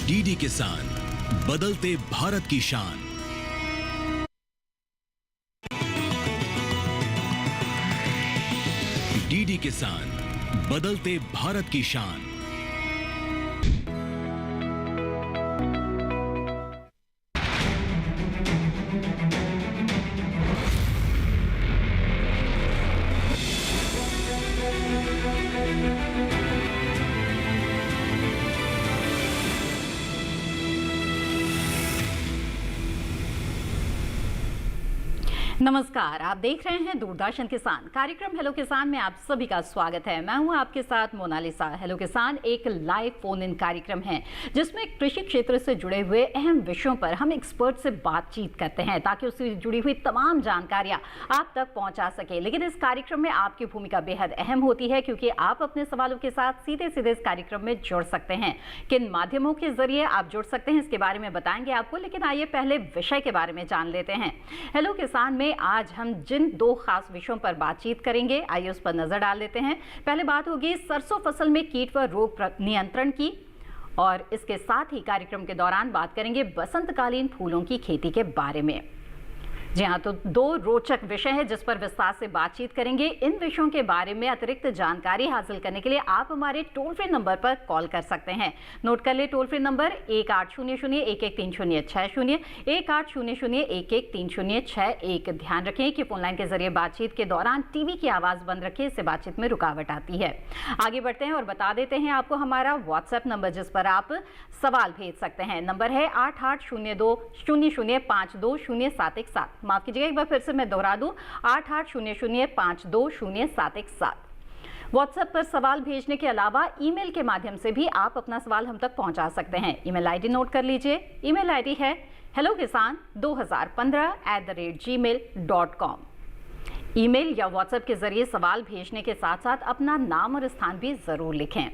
DD किसान, बदलते भारत की शान। डीडी किसान, बदलते भारत की शान। नमस्कार, आप देख रहे हैं दूरदर्शन किसान। कार्यक्रम हेलो किसान में आप सभी का स्वागत है। मैं हूं आपके साथ मोनालिसा। हेलो किसान एक लाइव फोन इन कार्यक्रम है जिसमें कृषि क्षेत्र से जुड़े हुए अहम विषयों पर हम एक्सपर्ट से बातचीत करते हैं ताकि उससे जुड़ी हुई तमाम जानकारियां आप तक पहुंचा सके। लेकिन इस कार्यक्रम में आपकी भूमिका बेहद अहम होती है क्योंकि आप अपने सवालों के साथ सीधे सीधे इस कार्यक्रम में जुड़ सकते हैं। किन माध्यमों के जरिए आप जुड़ सकते हैं इसके बारे में बताएंगे आपको, लेकिन आइए पहले विषय के बारे में जान लेते हैं। हेलो किसान में आज हम जिन दो खास विषयों पर बातचीत करेंगे, आइए उस पर नजर डाल लेते हैं। पहले बात होगी सरसों फसल में कीट व रोग नियंत्रण की, और इसके साथ ही कार्यक्रम के दौरान बात करेंगे बसंतकालीन फूलों की खेती के बारे में। जी हाँ, तो दो रोचक विषय है जिस पर विस्तार से बातचीत करेंगे। इन विषयों के बारे में अतिरिक्त जानकारी हासिल करने के लिए आप हमारे टोल फ्री नंबर पर कॉल कर सकते हैं। नोट कर ले टोल फ्री नंबर 1800-113060, 1800-113061। ध्यान रखें कि फोन लाइन के जरिए बातचीत के दौरान टीवी की आवाज बंद रखें, इससे बातचीत में रुकावट आती है। आगे बढ़ते हैं और बता देते हैं आपको हमारा व्हाट्सएप नंबर जिस पर आप सवाल भेज सकते हैं। नंबर है 880200520717। माफ कीजिएगा, एक बार फिर से मैं दोहरा दूं, 8800520717। व्हाट्सएप पर सवाल भेजने के अलावा ईमेल के माध्यम से भी आप अपना सवाल हम तक पहुंचा सकते हैं। ईमेल आईडी नोट कर लीजिए। ईमेल आईडी है hellokisan2015@gmail.com। ईमेल या व्हाट्सएप के जरिए सवाल भेजने के साथ साथ अपना नाम और स्थान भी जरूर लिखें।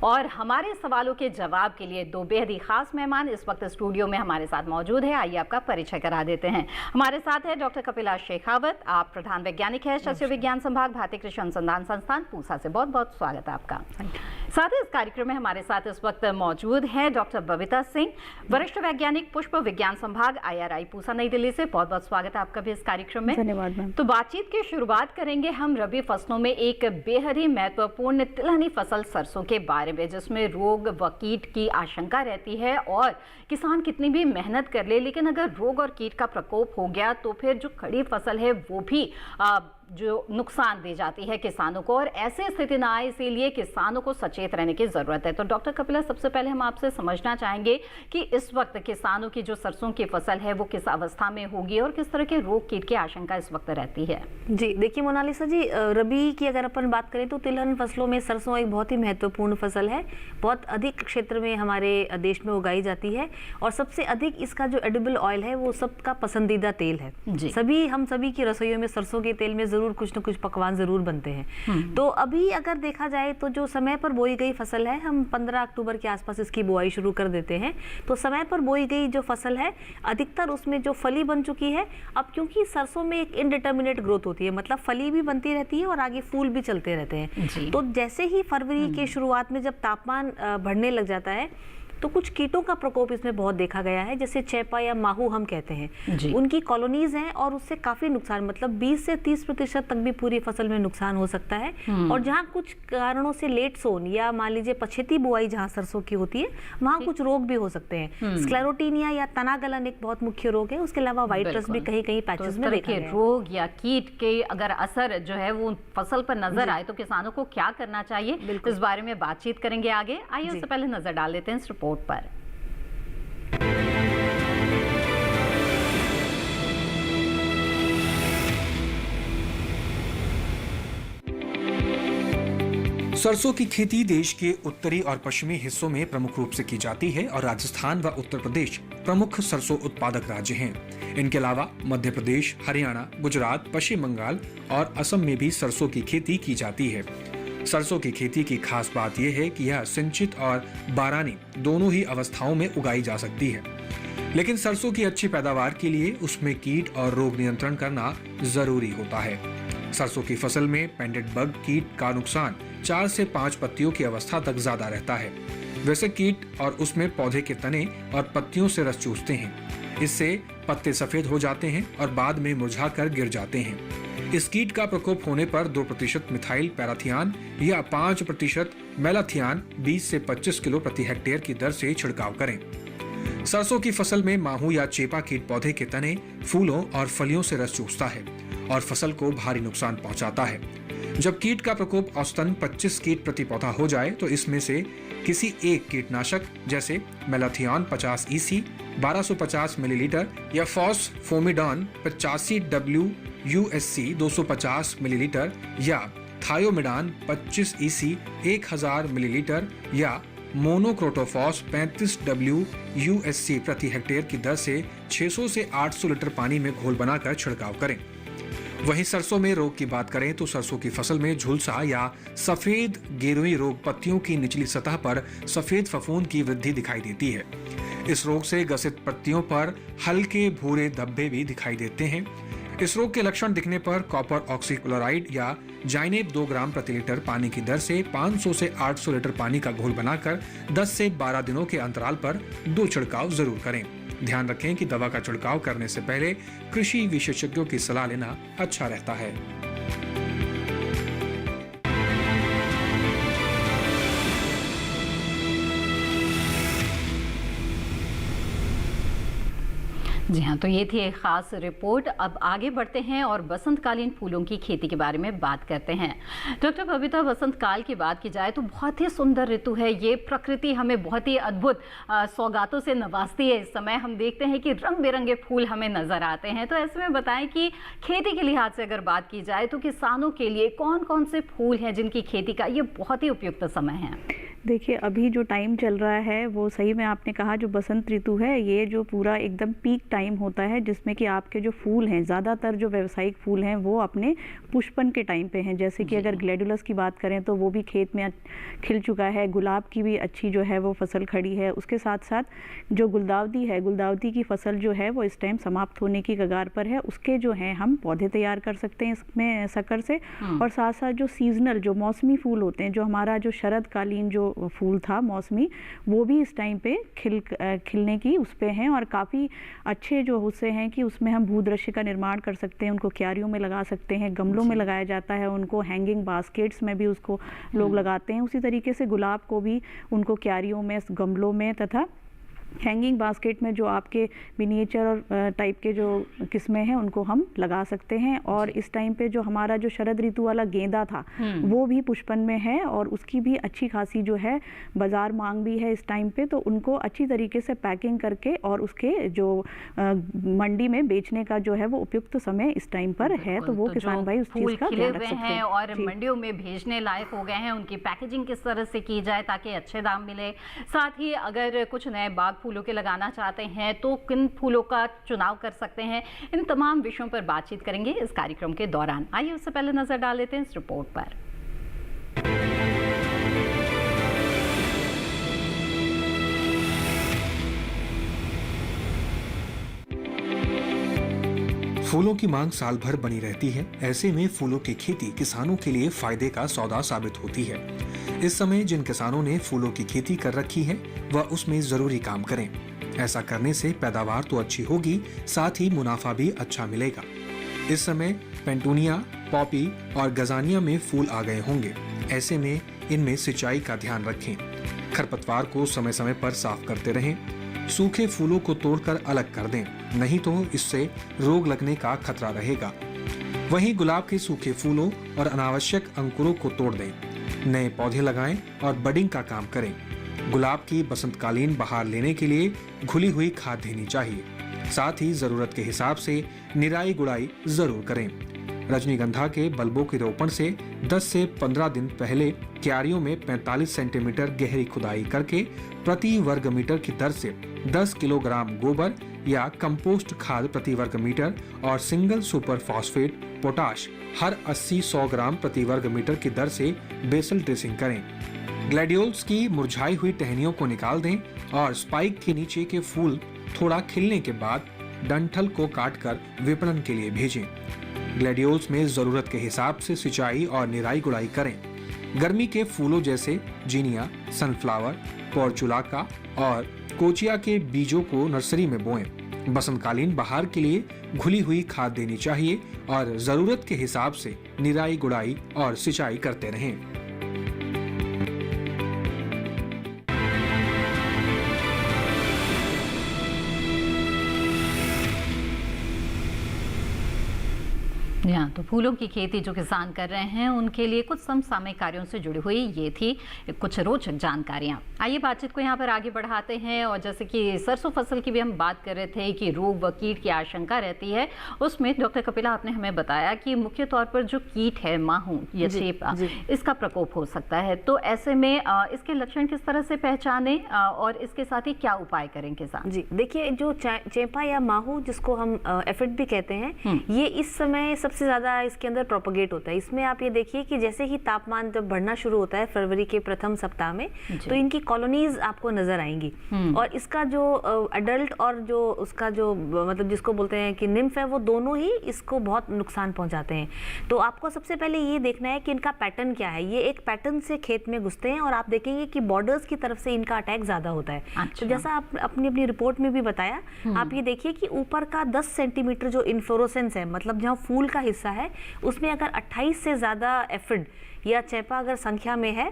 और हमारे सवालों के जवाब के लिए दो बेहद ही खास मेहमान इस वक्त स्टूडियो में हमारे साथ मौजूद है। आइए आपका परिचय करा देते हैं। हमारे साथ है डॉक्टर कपिला शेखावत, आप प्रधान वैज्ञानिक है शस्य विज्ञान संभाग, भारतीय कृषि अनुसंधान संस्थान पूसा से। बहुत बहुत स्वागत है आपका। साथ ही इस कार्यक्रम में हमारे साथ इस वक्त मौजूद है डॉक्टर बबीता सिंह, वरिष्ठ वैज्ञानिक, पुष्प विज्ञान संभाग, IRI पूसा, नई दिल्ली से। बहुत बहुत स्वागत है आपका भी इस कार्यक्रम में। धन्यवाद मैम। तो बातचीत की शुरुआत करेंगे हम रबी फसलों में एक बेहद ही महत्वपूर्ण तिलहनी फसल सरसों के बारे में, जिसमें रोग व कीट की आशंका रहती है और किसान कितनी भी मेहनत कर ले, लेकिन अगर रोग और कीट का प्रकोप हो गया तो फिर जो खड़ी फसल है वो भी जो नुकसान दे जाती है किसानों को, और ऐसी स्थिति ना आए इसीलिए किसानों को सचेत रहने की जरूरत है। तो डॉक्टर कपिला, सबसे पहले हम आपसे समझना चाहेंगे कि इस वक्त किसानों की जो सरसों की फसल है वो किस अवस्था में होगी और किस तरह के रोग कीट की आशंका इस वक्त रहती है। जी देखिए मोनालिसा जी, रबी की अगर अपन बात करें तो तिलहन फसलों में सरसों एक बहुत ही महत्वपूर्ण फसल है। बहुत अधिक क्षेत्र में हमारे देश में उगाई जाती है और सबसे अधिक इसका जो एडिबल ऑयल है वो सबका पसंदीदा तेल है। हम सभी की रसोइयों में सरसों के तेल में जरूर कुछ न कुछ पकवान जरूर बनते हैं। तो अभी अगर देखा जाए तो जो समय पर बोई गई फसल है, हम 15 अक्टूबर के आसपास इसकी बुआई शुरू कर देते हैं। तो समय पर बोई गई जो फसल है अधिकतर उसमें जो फली बन चुकी है। अब क्योंकि सरसों में एक इनडिटर्मिनेट ग्रोथ होती है, मतलब फली भी बनती रहती है और आगे फूल भी चलते रहते हैं। तो जैसे ही फरवरी के शुरुआत में जब तापमान बढ़ने लग जाता है तो कुछ कीटों का प्रकोप इसमें बहुत देखा गया है, जैसे चेपा या माहू हम कहते हैं। उनकी कॉलोनीज हैं और उससे काफी नुकसान, मतलब 20 से 30% तक भी पूरी फसल में नुकसान हो सकता है। और जहाँ कुछ कारणों से लेट सोन या मान लीजिए पछेती बुआई जहाँ सरसों की होती है, वहाँ कुछ रोग भी हो सकते हैं। स्क्लेरोटीनिया या तना गलन एक बहुत मुख्य रोग है। उसके अलावा व्हाइट रस्ट भी कहीं कहीं पैचेस में देखा गया है। रोग या कीट के अगर असर जो है वो फसल पर नजर आए तो किसानों को क्या करना चाहिए, इस बारे में बातचीत करेंगे आगे। आइए उससे पहले नजर डाल लेते हैं इस रिपोर्ट पर। सरसों की खेती देश के उत्तरी और पश्चिमी हिस्सों में प्रमुख रूप से की जाती है और राजस्थान व उत्तर प्रदेश प्रमुख सरसों उत्पादक राज्य हैं। इनके अलावा मध्य प्रदेश, हरियाणा, गुजरात, पश्चिम बंगाल और असम में भी सरसों की खेती की जाती है। सरसों की खेती की खास बात यह है कि यह सिंचित और बारानी दोनों ही अवस्थाओं में उगाई जा सकती है। लेकिन सरसों की अच्छी पैदावार के लिए उसमें कीट और रोग नियंत्रण करना जरूरी होता है। सरसों की फसल में पेंडेड बग कीट का नुकसान 4 से 5 पत्तियों की अवस्था तक ज्यादा रहता है। वैसे कीट और उसमें पौधे के तने और पत्तियों से रस चूसते हैं। इससे पत्ते सफेद हो जाते हैं और बाद में मुरझाकर गिर जाते हैं। इस कीट का प्रकोप होने पर 2% मिथाइल पैराथियान या 5% मेलाथियान 20 से 25 किलो प्रति हेक्टेयर की दर से छिड़काव करें। सरसों की फसल में माहू या चेपा कीट पौधे के तने, फूलों और फलियों से रस चूसता है और फसल को भारी नुकसान पहुंचाता है। जब कीट का प्रकोप औसतन 25 कीट प्रति पौधा हो जाए तो इसमें से किसी एक कीटनाशक जैसे मेलाथियान 50 EC 1250 मिलीलीटर या फॉस्फोमिडॉन 85 WUSC 250 मिलीलीटर या थायोमिडान 25 EC 1000 मिलीलीटर या मोनोक्रोटोफॉस 35 WUSC प्रति हेक्टेयर की दर से 600 से 800 लीटर पानी में घोल बनाकर छिड़काव करें। वहीं सरसों में रोग की बात करें तो सरसों की फसल में झुलसा या सफेद गेरुई रोग पत्तियों की निचली सतह पर सफेद फफूंद की वृद्धि दिखाई देती है। इस रोग से ग्रसित पत्तियों पर हल्के भूरे धब्बे भी दिखाई देते हैं। इस रोग के लक्षण दिखने पर कॉपर ऑक्सीक्लोराइड या जाइनेब 2 ग्राम प्रति लीटर पानी की दर से 500 से 800 लीटर पानी का घोल बनाकर 10 से 12 दिनों के अंतराल पर 2 छिड़काव जरूर करें। ध्यान रखें कि दवा का छिड़काव करने से पहले कृषि विशेषज्ञों की सलाह लेना अच्छा रहता है। जी हाँ, तो ये थी एक खास रिपोर्ट। अब आगे बढ़ते हैं और बसंतकालीन फूलों की खेती के बारे में बात करते हैं। डॉक्टर बबीता, बसंत काल की बात की जाए तो बहुत ही सुंदर ऋतु है ये। प्रकृति हमें बहुत ही अद्भुत सौगातों से नवाजती है। इस समय हम देखते हैं कि रंग बिरंगे फूल हमें नजर आते हैं। तो ऐसे में बताएं कि खेती के लिहाज से अगर बात की जाए तो किसानों के लिए कौन कौन से फूल हैं जिनकी खेती का ये बहुत ही उपयुक्त समय है? देखिए, अभी जो टाइम चल रहा है वो सही में आपने कहा, जो बसंत ऋतु है ये जो पूरा एकदम पीक टाइम होता है जिसमें कि आपके जो फूल हैं, ज़्यादातर जो व्यावसायिक फूल हैं वो अपने पुष्पन के टाइम पे हैं। जैसे कि अगर ग्लैडुलस की बात करें तो वो भी खेत में खिल चुका है। गुलाब की भी अच्छी जो है वो फसल खड़ी है। उसके साथ साथ जो गुलदाउदी है, गुलदाउदी की फसल जो है वो इस टाइम समाप्त होने की कगार पर है। उसके जो हैं हम पौधे तैयार कर सकते हैं इसमें शक्कर से। और साथ साथ जो सीजनल जो मौसमी फूल होते हैं, जो हमारा जो शरदकालीन जो फूल था मौसमी, वो भी इस टाइम पे खिलने की उस पे हैं और काफ़ी अच्छे जो उससे हैं कि उसमें हम भूदृश्य का निर्माण कर सकते हैं। उनको क्यारियों में लगा सकते हैं, गमलों में लगाया जाता है, उनको हैंगिंग बास्केट्स में भी उसको लोग लगाते हैं। उसी तरीके से गुलाब को भी उनको क्यारियों में, गमलों में तथा हैंगिंग बास्केट में जो आपके मिनिएचर और टाइप के जो किस्में हैं उनको हम लगा सकते हैं। और इस टाइम पे जो हमारा जो शरद ऋतु वाला गेंदा था वो भी पुष्पन में है और उसकी भी अच्छी खासी जो है बाजार मांग भी है इस टाइम पे। तो उनको अच्छी तरीके से पैकिंग करके और उसके जो मंडी में बेचने का जो है वो उपयुक्त समय इस टाइम पर है। तो वो किसान भाई उस चीज़ का ध्यान रख सकते हैं और मंडियों में भेजने लायक हो गए हैं। उनकी पैकेजिंग किस तरह से की जाए ताकि अच्छे दाम मिले। साथ ही अगर कुछ नए बाग फूलों के लगाना चाहते हैं तो किन फूलों का चुनाव कर सकते हैं, इन तमाम विषयों पर बातचीत करेंगे इस कार्यक्रम के दौरान। आइए उससे पहले नजर डाल लेते हैं इस रिपोर्ट पर। फूलों की मांग साल भर बनी रहती है। ऐसे में फूलों की खेती किसानों के लिए फायदे का सौदा साबित होती है। इस समय जिन किसानों ने फूलों की खेती कर रखी है वह उसमें जरूरी काम करें। ऐसा करने से पैदावार तो अच्छी होगी, साथ ही मुनाफा भी अच्छा मिलेगा। इस समय पेंटूनिया, पॉपी और गजानिया में फूल आ गए होंगे। ऐसे में इनमें सिंचाई का ध्यान रखें। खरपतवार को समय समय पर साफ करते रहें। सूखे फूलों को तोड़कर अलग कर दें, नहीं तो इससे रोग लगने का खतरा रहेगा। वहीं गुलाब के सूखे फूलों और अनावश्यक अंकुरों को तोड़ दें। नए पौधे लगाएं और बडिंग का काम करें। गुलाब की बसंतकालीन बहार लेने के लिए घुली हुई खाद देनी चाहिए। साथ ही जरूरत के हिसाब से निराई गुड़ाई जरूर करें। रजनीगंधा के बल्बों के रोपण से 10 से 15 दिन पहले क्यारियों में 45 सेंटीमीटर गहरी खुदाई करके प्रति वर्ग मीटर की दर से 10 किलोग्राम गोबर या कंपोस्ट खाद प्रति वर्ग मीटर और सिंगल सुपर फॉस्फेट पोटाश हर 80-100 ग्राम प्रति वर्ग मीटर की दर से बेसल ड्रेसिंग करें। ग्लैडियोल्स की मुरझाई हुई टहनियों को निकाल दें और स्पाइक के नीचे के फूल थोड़ा खिलने के बाद डंठल को काटकर विपणन के लिए भेजें। ग्लैडियोल्स में जरूरत के हिसाब से सिंचाई और निराई गुड़ाई करें। गर्मी के फूलों जैसे जीनिया, सनफ्लावर, पोर्चुलाका और कोचिया के बीजों को नर्सरी में बोएं। बसंतकालीन बहार के लिए घुली हुई खाद देनी चाहिए और जरूरत के हिसाब से निराई गुड़ाई और सिंचाई करते रहें। यहाँ तो फूलों की खेती जो किसान कर रहे हैं उनके लिए कुछ समसामयिक कार्यों से जुड़ी हुई ये थी कुछ रोचक जानकारियाँ। आइए बातचीत को यहाँ पर आगे बढ़ाते हैं और जैसे कि सरसों फसल की भी हम बात कर रहे थे कि रोग व कीट की आशंका रहती है, उसमें डॉक्टर कपिला आपने हमें बताया कि मुख्य तौर पर जो कीट है माहू या चेपा, इसका प्रकोप हो सकता है। तो ऐसे में इसके लक्षण किस तरह से पहचाने और इसके साथ ही क्या उपाय करें किसान? जी देखिए, जो चेपा या माहू जिसको हम एफिड भी कहते हैं, ये इस समय सबसे ज़्यादा इसके अंदर प्रोपोगेट होता है। इसमें आप ये देखिए कि जैसे ही तापमान जब बढ़ना शुरू होता है फरवरी के प्रथम सप्ताह में, तो इनकी कॉलोनीज आपको नजर आएंगी और इसका जो अडल्ट और जो उसका जो मतलब जिसको बोलते हैं कि निम्फ है, वो दोनों ही इसको बहुत नुकसान पहुंचाते हैं। तो आपको सबसे पहले ये देखना है कि इनका पैटर्न क्या है। ये एक पैटर्न से खेत में घुसते हैं और आप देखेंगे कि बॉर्डर्स की तरफ से इनका अटैक ज्यादा होता है। तो जैसा आप अपनी रिपोर्ट में भी बताया, आप ये देखिए कि ऊपर का 10 सेंटीमीटर जो इन्फ्लोरोसेंस है, मतलब जहाँ फूल का हिस्सा है, उसमें अगर 28 से ज़्यादा एफिड या चेपा अगर संख्या में है,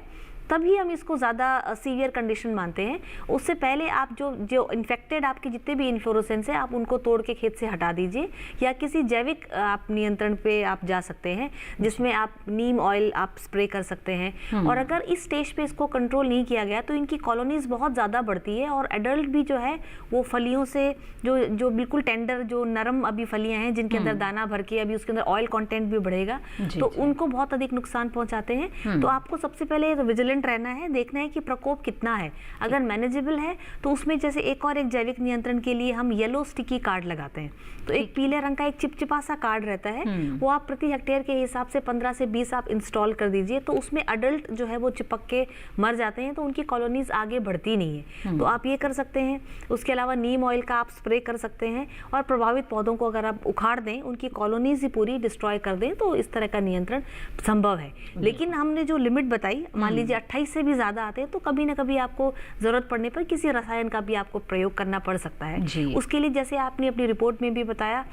तभी हम इसको ज़्यादा सीवियर कंडीशन मानते हैं। उससे पहले आप जो इन्फेक्टेड आपके जितने भी इन्फ्लोरोसेंस हैं, आप उनको तोड़ के खेत से हटा दीजिए या किसी जैविक आप नियंत्रण पे आप जा सकते हैं, जिसमें आप नीम ऑयल आप स्प्रे कर सकते हैं। और अगर इस स्टेज पे इसको कंट्रोल नहीं किया गया तो इनकी कॉलोनीज बहुत ज़्यादा बढ़ती है और एडल्ट भी जो है वो फलियों से जो बिल्कुल टेंडर जो नरम अभी फलियाँ हैं जिनके अंदर दाना भर के अभी उसके अंदर ऑयल कॉन्टेंट भी बढ़ेगा, तो उनको बहुत अधिक नुकसान पहुँचाते हैं। तो आपको सबसे पहले विजिलेंट रहना है, देखना है कि प्रकोप कितना है। अगर मैनेजेबल है तो उसमें जैसे एक जैविक नियंत्रण के लिए हम येलो स्टिकी कार्ड लगाते हैं। तो एक पीले रंग का एक चिपचिपा सा कार्ड रहता है, वो आप प्रति हेक्टेयर के हिसाब से 15 से 20 आप इंस्टॉल कर दीजिए। तो उसमें अडल्ट जो है वो चिपक के मर जाते हैं, तो उनकी कॉलोनीज आगे बढ़ती नहीं है। तो आप ये कर सकते हैं। उसके अलावा नीम ऑयल का आप स्प्रे कर सकते हैं और प्रभावित पौधों को अगर आप उखाड़ दें, उनकी कॉलोनीज ही पूरी डिस्ट्रॉय कर दें, तो इस तरह का नियंत्रण संभव है। लेकिन हमने जो लिमिट बताई, मान लीजिए 28 से भी ज़्यादा आते हैं, तो कभी ना कभी आपको ज़रूरत पड़ने पर किसी रसायन का भी आपको प्रयोग करना पड़ सकता है। उसके लिए जैसे आपने अपनी रिपोर्ट में भी बताया,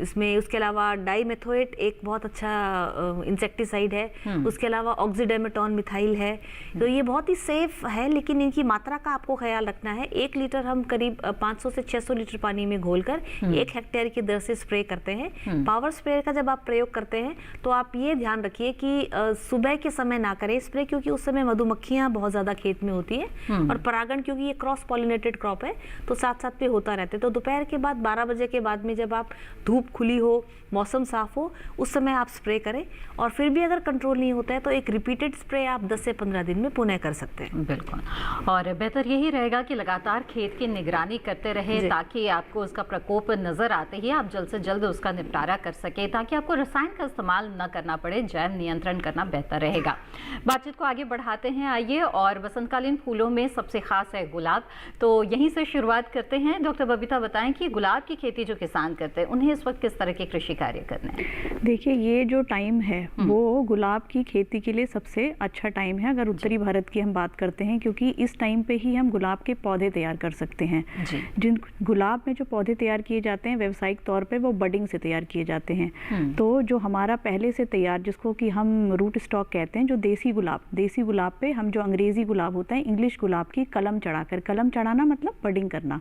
इसमें उसके अलावा डाइमेथोएट एक बहुत अच्छा इंसेक्टिसाइड है। उसके अलावा ऑक्सीडेमेटॉन मिथाइल है। तो ये बहुत ही सेफ है, लेकिन इनकी मात्रा का आपको ख्याल रखना है। 1 लीटर हम करीब 500 से 600 लीटर पानी में घोलकर 1 हेक्टेयर की दर से स्प्रे करते हैं। पावर स्प्रे का जब आप प्रयोग करते हैं तो आप ये ध्यान रखिए कि सुबह के समय ना करें स्प्रे, क्योंकि उस समय मधुमक्खियां बहुत ज्यादा खेत में होती है और परागण, क्योंकि ये क्रॉस पॉलिनेटेड क्रॉप है, तो साथ साथ पे होता रहता है। तो दोपहर के बाद 12 बजे के बाद में जब आप धूप खुली हो, मौसम साफ हो, उस समय आप स्प्रे करें। और फिर भी अगर कंट्रोल नहीं होता है तो एक रिपीटेड स्प्रे आप 10 से 15 दिन में पुनः कर सकते हैं। बिल्कुल, और बेहतर यही रहेगा कि लगातार खेत की निगरानी करते रहे, ताकि आपको उसका प्रकोप नजर आते ही आप जल्द से जल्द उसका निपटारा कर सके, ताकि आपको रसायन का इस्तेमाल न करना पड़े। जैव नियंत्रण करना बेहतर रहेगा। बातचीत को आगे बढ़ाते हैं आइए, और बसंतकालीन फूलों में सबसे खास है गुलाब। तो यहीं से शुरुआत करते हैं। डॉक्टर बबीता बताएं कि गुलाब की खेती जो किसान करते हैं, उन्हें इस वक्त किस तरह के कृषि कार्य करने हैं? देखिए, ये जो टाइम है वो गुलाब की खेती के लिए सबसे अच्छा टाइम है, अगर उत्तरी भारत की हम बात करते हैं, क्योंकि इस टाइम पे ही हम गुलाब के पौधे तैयार कर सकते हैं। जिन गुलाब में जो पौधे तैयार किए जाते हैं व्यावसायिक तौर पे, वो बडिंग से तैयार किए जाते हैं। तो जो हमारा पहले से तैयार, जिसको कि हम रूट स्टॉक कहते हैं, जो देसी गुलाब पे हम जो अंग्रेजी गुलाब होता है, इंग्लिश गुलाब की कलम चढ़ाकर, कलम चढ़ाना मतलब बडिंग करना।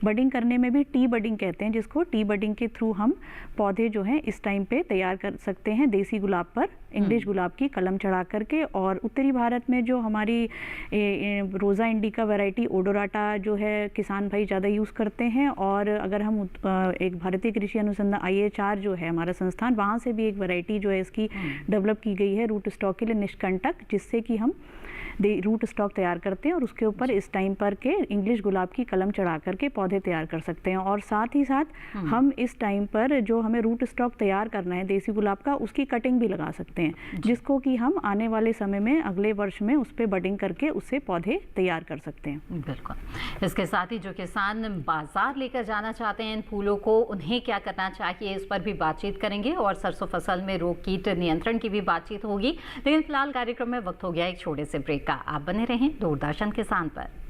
बडिंग करने में भी टी बडिंग कहते हैं, जिसको टी बडिंग के थ्रू हम पौधे जो हैं इस टाइम पे तैयार कर सकते हैं, देसी गुलाब पर इंग्लिश गुलाब की कलम चढ़ा करके। और उत्तरी भारत में जो हमारी रोज़ा इंडिका वैरायटी ओडोराटा जो है किसान भाई ज़्यादा यूज़ करते हैं। और अगर हम एक भारतीय कृषि अनुसंधान IHR जो है हमारा संस्थान, वहाँ से भी एक वैरायटी जो है इसकी डेवलप की गई है रूट स्टॉक के लिए, निष्कंटक, जिससे कि हम रूट स्टॉक तैयार करते हैं और उसके ऊपर इस टाइम पर के इंग्लिश गुलाब की कलम चढ़ा करके पौधे तैयार कर सकते हैं। और साथ ही साथ हम इस टाइम पर जो हमें रूट स्टॉक तैयार करना है देसी गुलाब का, उसकी कटिंग भी लगा सकते हैं, जिसको कि हम आने वाले समय में अगले वर्ष में उस पर बडिंग करके उससे पौधे तैयार कर सकते हैं। बिल्कुल। इसके साथ ही जो किसान बाजार लेकर जाना चाहते हैं इन फूलों को, उन्हें क्या करना चाहिए, इस पर भी बातचीत करेंगे और सरसों फसल में रोग कीट नियंत्रण की भी बातचीत होगी। लेकिन फिलहाल कार्यक्रम में वक्त हो गया एक छोटे से ब्रेक का। आप बने रहें दूरदर्शन किसान पर।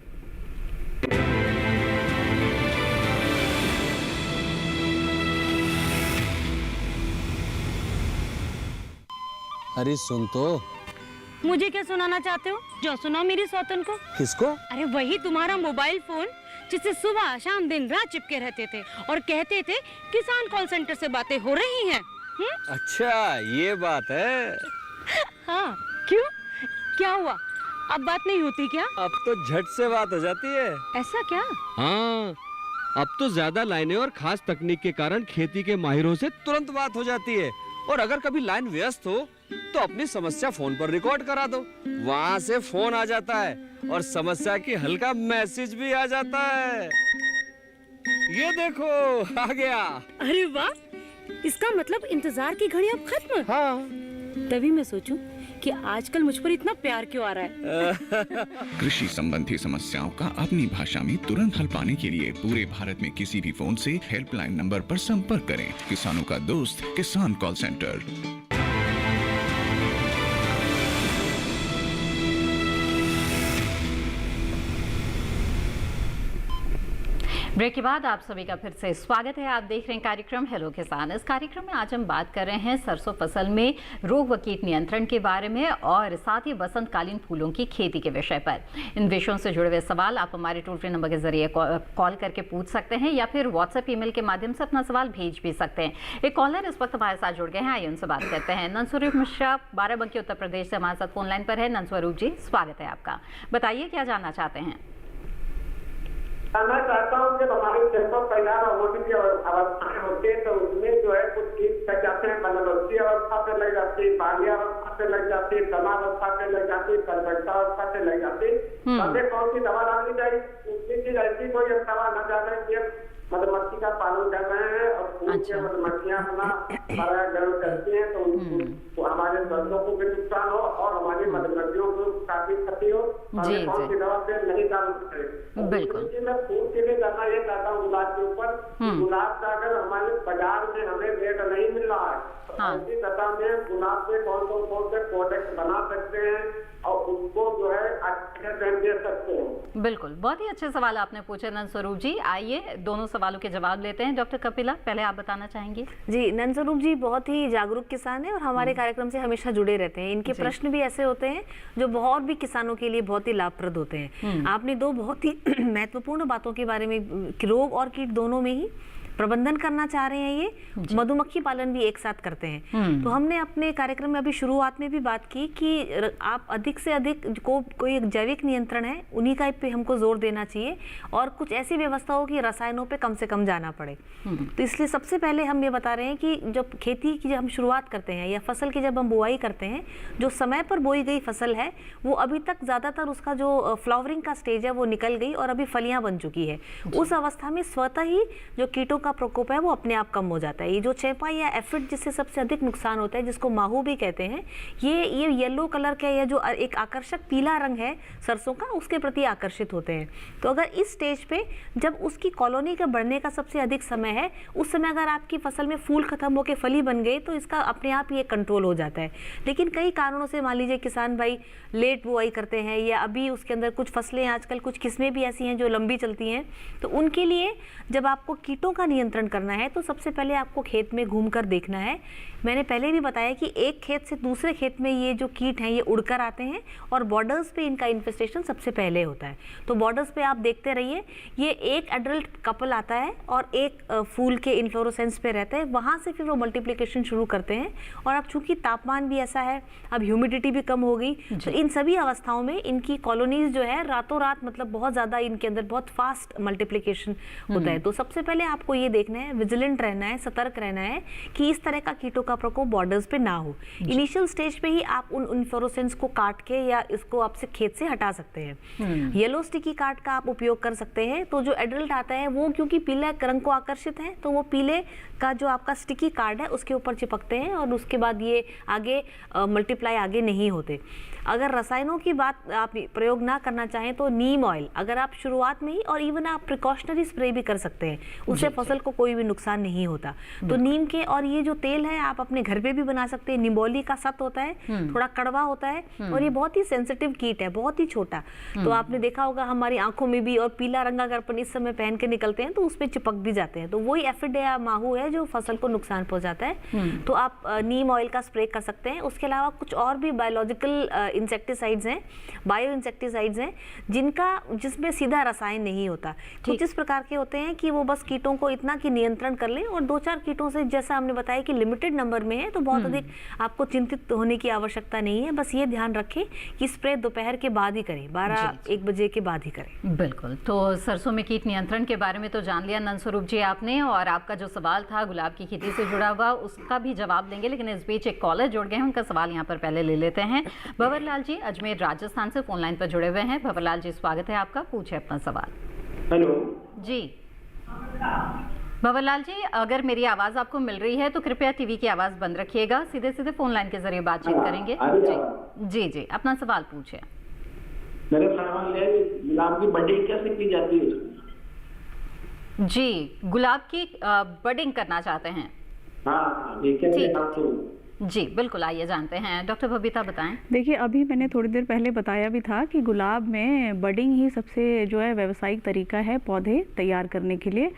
अरे सुन तो। मुझे क्या सुनाना चाहते हो? जो सुनाओ मेरी सौतन को। किसको? अरे वही तुम्हारा मोबाइल फोन जिससे सुबह शाम दिन रात चिपके रहते थे और कहते थे किसान कॉल सेंटर से बातें हो रही हैं। अच्छा ये बात है। हाँ क्यों, क्या हुआ? अब बात नहीं होती क्या? अब तो झट से बात हो जाती है। ऐसा क्या? हाँ, अब तो ज्यादा लाइनें और खास तकनीक के कारण खेती के माहिरों से तुरंत बात हो जाती है। और अगर कभी लाइन व्यस्त हो तो अपनी समस्या फोन पर रिकॉर्ड करा दो, वहाँ से फोन आ जाता है और समस्या की हल का मैसेज भी आ जाता है। ये देखो आ गया। अरे वाह, इसका मतलब इंतजार की घड़ी अब खत्म। हाँ। तभी मैं सोचूं कि आजकल मुझ पर इतना प्यार क्यों आ रहा है। कृषि संबंधी समस्याओं का अपनी भाषा में तुरंत हल पाने के लिए पूरे भारत में किसी भी फोन से हेल्पलाइन नंबर पर संपर्क करें। किसानों का दोस्त किसान कॉल सेंटर। ब्रेक के बाद आप सभी का फिर से स्वागत है। आप देख रहे हैं कार्यक्रम हेलो किसान। इस कार्यक्रम में आज हम बात कर रहे हैं सरसों फसल में रोग व कीट नियंत्रण के बारे में और साथ ही बसंतकालीन फूलों की खेती के विषय पर। इन विषयों से जुड़े हुए सवाल आप हमारे टोल फ्री नंबर के जरिए कॉल करके पूछ सकते हैं या फिर व्हाट्सएप ईमेल के माध्यम से अपना सवाल भेज भी सकते हैं। एक कॉलर इस वक्त हमारे साथ जुड़ गए हैं, आइए उनसे बात करते हैं। नंदस्वरूप मिश्रा बाराबंकी उत्तर प्रदेश से हमारे साथ फोन लाइन पर है। नंदस्वरूप जी स्वागत है आपका, बताइए क्या जानना चाहते हैं? मैं चाहता हूँ जब हमारे सरसों तैयार होने की अवस्थाएं होती है तो उसमें जो है कुछ कीट लग जाते हैं, बनबस्ती अवस्था पे लग जाती है, बालिया अवस्था पे लग जाती है, दमा अवस्था पे लग जाती है, करबट्टा अवस्था पे लग जाती है। हमें कौन सी दवा डालनी चाहिए? उसकी चीज ऐसी कोई दवा न डालें कि मधुमक्खी का पालन कर रहे हैं और फूल के मधुमक्खियां अपना परागण करती हैं तो हमारे सरसों को भी नुकसान हो और हमारी मधुमक्खियों को काफी क्षति हो। हमें कौन सी दवा से नहीं डालनी चाहिए? बिल्कुल। मैं फूल के लिए जानना ये चाहता हूँ गुलाब के ऊपर, गुलाब का अगर हमारे बाजार में हमें रेट नहीं मिल रहा है तो ऐसी दशा में गुलाब से कौन से प्रोडक्ट बना सकते हैं और उसको जो है अच्छे से दे सकते हैं? बिल्कुल, बहुत ही अच्छे सवाल आपने पूछे नंदस्वरूप जी। आइए दोनों सवालों के जवाब लेते हैं। डॉक्टर कपिला, पहले आप बताना चाहेंगे? जी, नंदस्वरूप जी बहुत ही जागरूक किसान है और हमारे कार्यक्रम से हमेशा जुड़े रहते हैं। इनके प्रश्न भी ऐसे होते हैं जो बहुत भी किसानों के लिए बहुत ही लाभप्रद होते हैं। आपने दो बहुत ही महत्वपूर्ण बातों के बारे में, रोग और कीट दोनों में ही प्रबंधन करना चाह रहे हैं, ये मधुमक्खी पालन भी एक साथ करते हैं। तो हमने अपने कार्यक्रम में अभी शुरुआत में भी बात की कि आप अधिक से अधिक कोई एक जैविक नियंत्रण है उन्हीं का पे हमको जोर देना चाहिए और कुछ ऐसी व्यवस्था हो कि रसायनों पे कम से कम जाना पड़े। तो इसलिए सबसे पहले हम ये बता रहे हैं कि जब खेती की जब हम शुरुआत करते हैं या फसल की जब हम बुआई करते हैं, जो समय पर बोई गई फसल है वो अभी तक ज़्यादातर उसका जो फ्लावरिंग का स्टेज है वो निकल गई और अभी फलियाँ बन चुकी है। उस अवस्था में स्वतः ही जो कीटों का प्रकोप है वो अपने आप कम हो जाता है। ये जो चेपा या एफिड जिससे सबसे अधिक नुकसान होता है, जिसको माहू भी कहते हैं, ये येलो कलर का या जो एक आकर्षक पीला रंग है सरसों का, उसके प्रति आकर्षित होते हैं। तो अगर इस स्टेज पे जब उसकी कॉलोनी का बढ़ने का सबसे अधिक समय है, उस समय अगर आपकी फसल में फूल खत्म होकर फली बन गई तो इसका अपने आप ही कंट्रोल हो जाता है। लेकिन कई कारणों से मान लीजिए किसान भाई लेट बुआई करते हैं या अभी उसके अंदर कुछ फसलें, आजकल कुछ किस्में भी ऐसी हैं जो लंबी चलती हैं, तो उनके लिए जब आपको कीटों का नियंत्रण करना है तो सबसे पहले आपको खेत में घूमकर देखना है। मैंने पहले भी बताया कि एक खेत से दूसरे खेत में ये जो कीट हैं ये उड़कर आते हैं और बॉर्डर्स पे इनका इन्फेस्टेशन सबसे पहले होता है। तो बॉर्डर्स पे आप देखते रहिए, ये एक एडल्ट कपल आता है और एक फूल के इन्फ्लोरोसेंस पे रहते हैं, वहाँ से फिर वो मल्टीप्लिकेशन शुरू करते हैं। और अब चूंकि तापमान भी ऐसा है, अब ह्यूमिडिटी भी कम हो गई, तो इन सभी अवस्थाओं में इनकी कॉलोनीज जो है रातों रात मतलब बहुत ज़्यादा इनके अंदर बहुत फास्ट मल्टीप्लिकेशन होता है। तो सबसे पहले आपको ये देखना है, विजिलेंट रहना है, सतर्क रहना है कि इस तरह का कीटों का प्रकोप बॉर्डर्स पे ना हो। इनिशियल स्टेज पे ही आप उन इन्फ्लोरेसेंस को काट के या इसको आपसे खेत से हटा सकते हैं। येलो स्टिकी कार्ड का आप उपयोग कर सकते हैं। तो जो एडल्ट आता है वो क्योंकि पीले रंग को आकर्षित है, तो वो पीले का जो आपका स्टिकी कार्ड है उसके ऊपर चिपकते हैं और उसके बाद ये आगे मल्टीप्लाई आगे नहीं होते। अगर रसायनों की बात आप प्रयोग ना करना चाहें तो नीम ऑयल अगर आप शुरुआत में ही, और इवन आप प्रिकॉशनरी स्प्रे भी कर सकते हैं, उससे फसल को कोई भी नुकसान नहीं होता। तो नीम के और ये जो तेल है आप अपने घर पे भी बना सकते हैं। निम्बोली का सत होता है, थोड़ा कड़वा होता है और ये बहुत ही सेंसिटिव कीट है, बहुत ही छोटा। तो आपने देखा होगा हमारी आंखों में भी, और पीला रंग अगर अपन इस समय पहन के निकलते हैं तो उसमें चिपक भी जाते हैं। तो वही एफिड या माहू है जो फसल को नुकसान पहुंचाता है। तो आप नीम ऑयल का स्प्रे कर सकते हैं। उसके अलावा कुछ और भी बायोलॉजिकल इंसेक्टिसाइड्स हैं, बायो इंसेक्टिसाइड्स हैं, जिसमें सीधा रसायन नहीं होता। कुछ इस प्रकार के होते हैं कि वो बस कीटों को इतना कि नियंत्रण कर लें, और 2-4 कीटों से, जैसा हमने बताया कि लिमिटेड नंबर में है, तो बहुत अधिक आपको चिंतित होने की आवश्यकता नहीं है। बस ये ध्यान रखें कि स्प्रे दोपहर के बाद ही करें, 12-1 बजे के बाद ही करें। बिल्कुल। तो सरसों में कीट नियंत्रण के बारे में तो जान लिया नंदस्वरूप जी आपने, और आपका जो सवाल था गुलाब की खेती से जुड़ा हुआ उसका भी जवाब देंगे, लेकिन इस बीच एक कॉलर जुड़ गए हैं, उनका सवाल यहाँ पर पहले ले लेते हैं। भंवरलाल जी अजमेर राजस्थान से फोन लाइन पर जुड़े हुए हैं। भंवरलाल जी स्वागत है आपका, पूछे अपना सवाल। हेलो जी भंवरलाल जी, अगर मेरी आवाज आपको मिल रही है तो कृपया टीवी की आवाज बंद रखिएगा, सीधे सीधे फोन लाइन के जरिए बातचीत करेंगे। जी जी अपना सवाल पूछे। मेरा सवाल है गुलाब की बडिंग कैसे की जाती है? जी गुलाब की बडिंग करना चाहते हैं? हाँ, ये कैसे? जी बिल्कुल, आइए जानते हैं। डॉक्टर बबीता बताएं। देखिए अभी मैंने थोड़ी देर पहले बताया भी था कि गुलाब में बडिंग ही सबसे जो है व्यावसायिक तरीका है पौधे तैयार करने के लिए।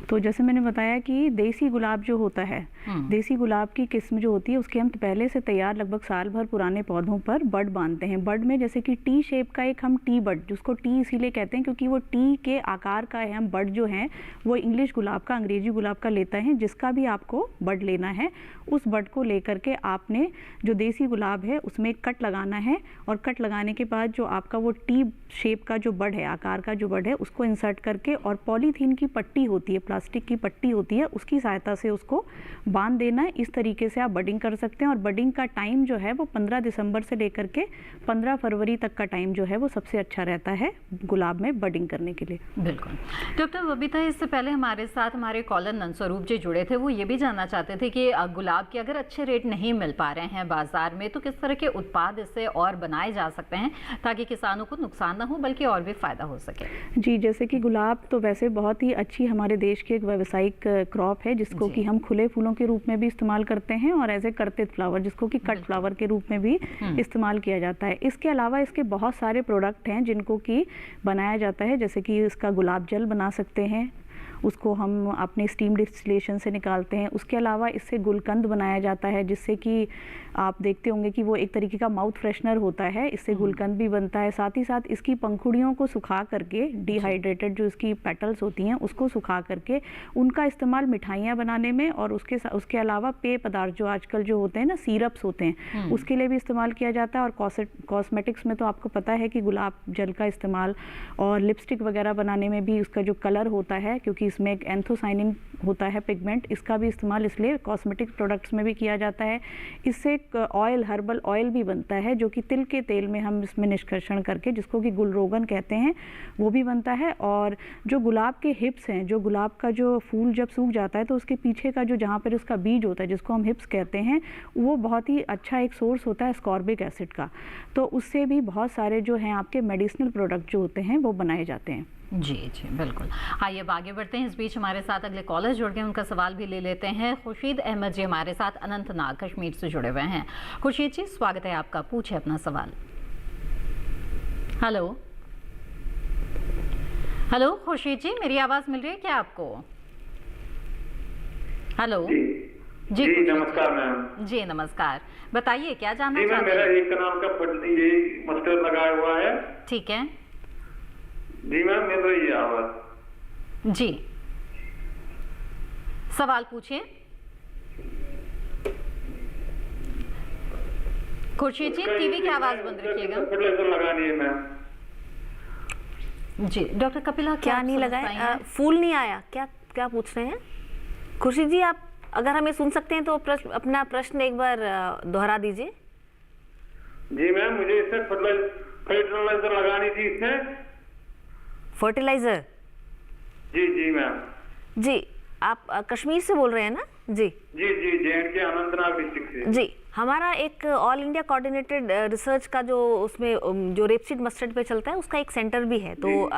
तो जैसे मैंने बताया कि देसी गुलाब जो होता है, देसी गुलाब की किस्म जो होती है उसके हम पहले से तैयार लगभग साल भर पुराने पौधों पर बड बांधते हैं। बड में जैसे कि टी शेप का एक हम टी बड, जिसको टी इसीलिए कहते हैं क्योंकि वो टी के आकार का है। हम बड जो है वो इंग्लिश गुलाब का, अंग्रेजी गुलाब का लेते हैं। जिसका भी आपको बड लेना है उस बड को लेकर के आपने जो देसी गुलाब है उसमें कट लगाना है, और कट लगाने के बाद जो आपका वो टी शेप का जो बड है, आकार का जो बड है, उसको इंसर्ट करके, और पॉलीथीन की पट्टी होती है, प्लास्टिक की पट्टी होती है, उसकी सहायता से उसको बांध देना है। इस तरीके से आप बडिंग कर सकते हैं। और बडिंग का टाइम जो है वो 15 दिसंबर से लेकर के 15 फरवरी तक का टाइम जो है वो सबसे अच्छा रहता है गुलाब में बडिंग करने के लिए। बिल्कुल। डॉक्टर बबीता, इससे पहले हमारे साथ हमारे कॉलर नंदस्वरूप जी जुड़े थे, वो ये भी जानना चाहते थे कि गुलाब के अगर अच्छे रेट नहीं मिल पा रहे हैं बाजार में तो किस तरह के उत्पाद इससे और बनाए जा सकते हैं ताकि किसानों को नुकसान ना हो बल्कि और भी फायदा हो सके? जी, जैसे कि गुलाब तो वैसे बहुत ही अच्छी हमारे देश की एक व्यावसायिक क्रॉप है, जिसको कि हम खुले फूलों के रूप में भी इस्तेमाल करते हैं और एज ए कर्तित फ्लावर, जिसको कि कट फ्लावर के रूप में भी इस्तेमाल किया जाता है। इसके अलावा इसके बहुत सारे प्रोडक्ट हैं जिनको कि बनाया जाता है, जैसे कि इसका गुलाब जल बना सकते हैं, उसको हम अपने स्टीम डिस्टिलेशन से निकालते हैं। उसके अलावा इससे गुलकंद बनाया जाता है, जिससे कि आप देखते होंगे कि वो एक तरीके का माउथ फ्रेशनर होता है, इससे गुलकंद भी बनता है। साथ ही साथ इसकी पंखुड़ियों को सुखा करके, डिहाइड्रेटेड जो इसकी पेटल्स होती हैं उसको सुखा करके उनका इस्तेमाल मिठाइयाँ बनाने में, और उसके अलावा पेय पदार्थ जो आजकल जो होते हैं ना, सीरप्स होते हैं, उसके लिए भी इस्तेमाल किया जाता है। और कॉस्मेटिक्स में तो आपको पता है कि गुलाब जल का इस्तेमाल, और लिपस्टिक वगैरह बनाने में भी उसका जो कलर होता है, क्योंकि इसमें एक एंथोसाइनिन होता है पिगमेंट, इसका भी इस्तेमाल इसलिए कॉस्मेटिक प्रोडक्ट्स में भी किया जाता है। इससे ऑयल, हर्बल ऑयल भी बनता है जो कि तिल के तेल में हम इसमें निष्कर्षण करके, जिसको कि गुलरोगन कहते हैं, वो भी बनता है। और जो गुलाब के हिप्स हैं, जो गुलाब का जो फूल जब सूख जाता है तो उसके पीछे का जो, जहाँ पर उसका बीज होता है, जिसको हम हिप्स कहते हैं, वो बहुत ही अच्छा एक सोर्स होता है स्कॉर्बिक एसिड का। तो उससे भी बहुत सारे जो हैं आपके मेडिसिनल प्रोडक्ट जो होते हैं वो बनाए जाते हैं। जी जी बिल्कुल। आइए अब आगे बढ़ते हैं। इस बीच हमारे साथ अगले कॉलर जुड़ गए, उनका सवाल भी ले लेते हैं। खुर्शीद अहमद जी हमारे साथ अनंतनाग कश्मीर से जुड़े हुए हैं। खुर्शीद जी स्वागत है आपका, पूछे अपना सवाल। हेलो हेलो खुर्शीद जी, मेरी आवाज मिल रही है क्या आपको? हेलो जी नमस्कार मैम। जी नमस्कार, बताइए क्या जानना जी चाहते मेरा हैं? एक नाम का मस्टर्ड लगाया हुआ है। ठीक है जी मैम, मिल रही है आवाज? जी, सवाल पूछिए। खुर्शीद जी टीवी की आवाज बंद रखिएगा। फर्टिलाइजर लगानी है मैम। जी डॉक्टर कपिला, क्या नहीं लगाया? फूल नहीं आया क्या? क्या पूछ रहे हैं? खुर्शीद जी, आप अगर हमें सुन सकते हैं तो अपना प्रश्न एक बार दोहरा दीजिए। जी मैम, मुझे इसमें फर्टिलाइजर लगानी थी इसमें। फर्टिलाइजर? जी जी मैम। जी, आप कश्मीर से बोल रहे हैं ना? जी जी जी, जे&के अनंतनाग डिस्ट्रिक्ट से। जी, हमारा एक ऑल इंडिया कोऑर्डिनेटेड रिसर्च का जो उसमें जो रेपसीड मस्टर्ड पे चलता है उसका एक सेंटर भी है। तो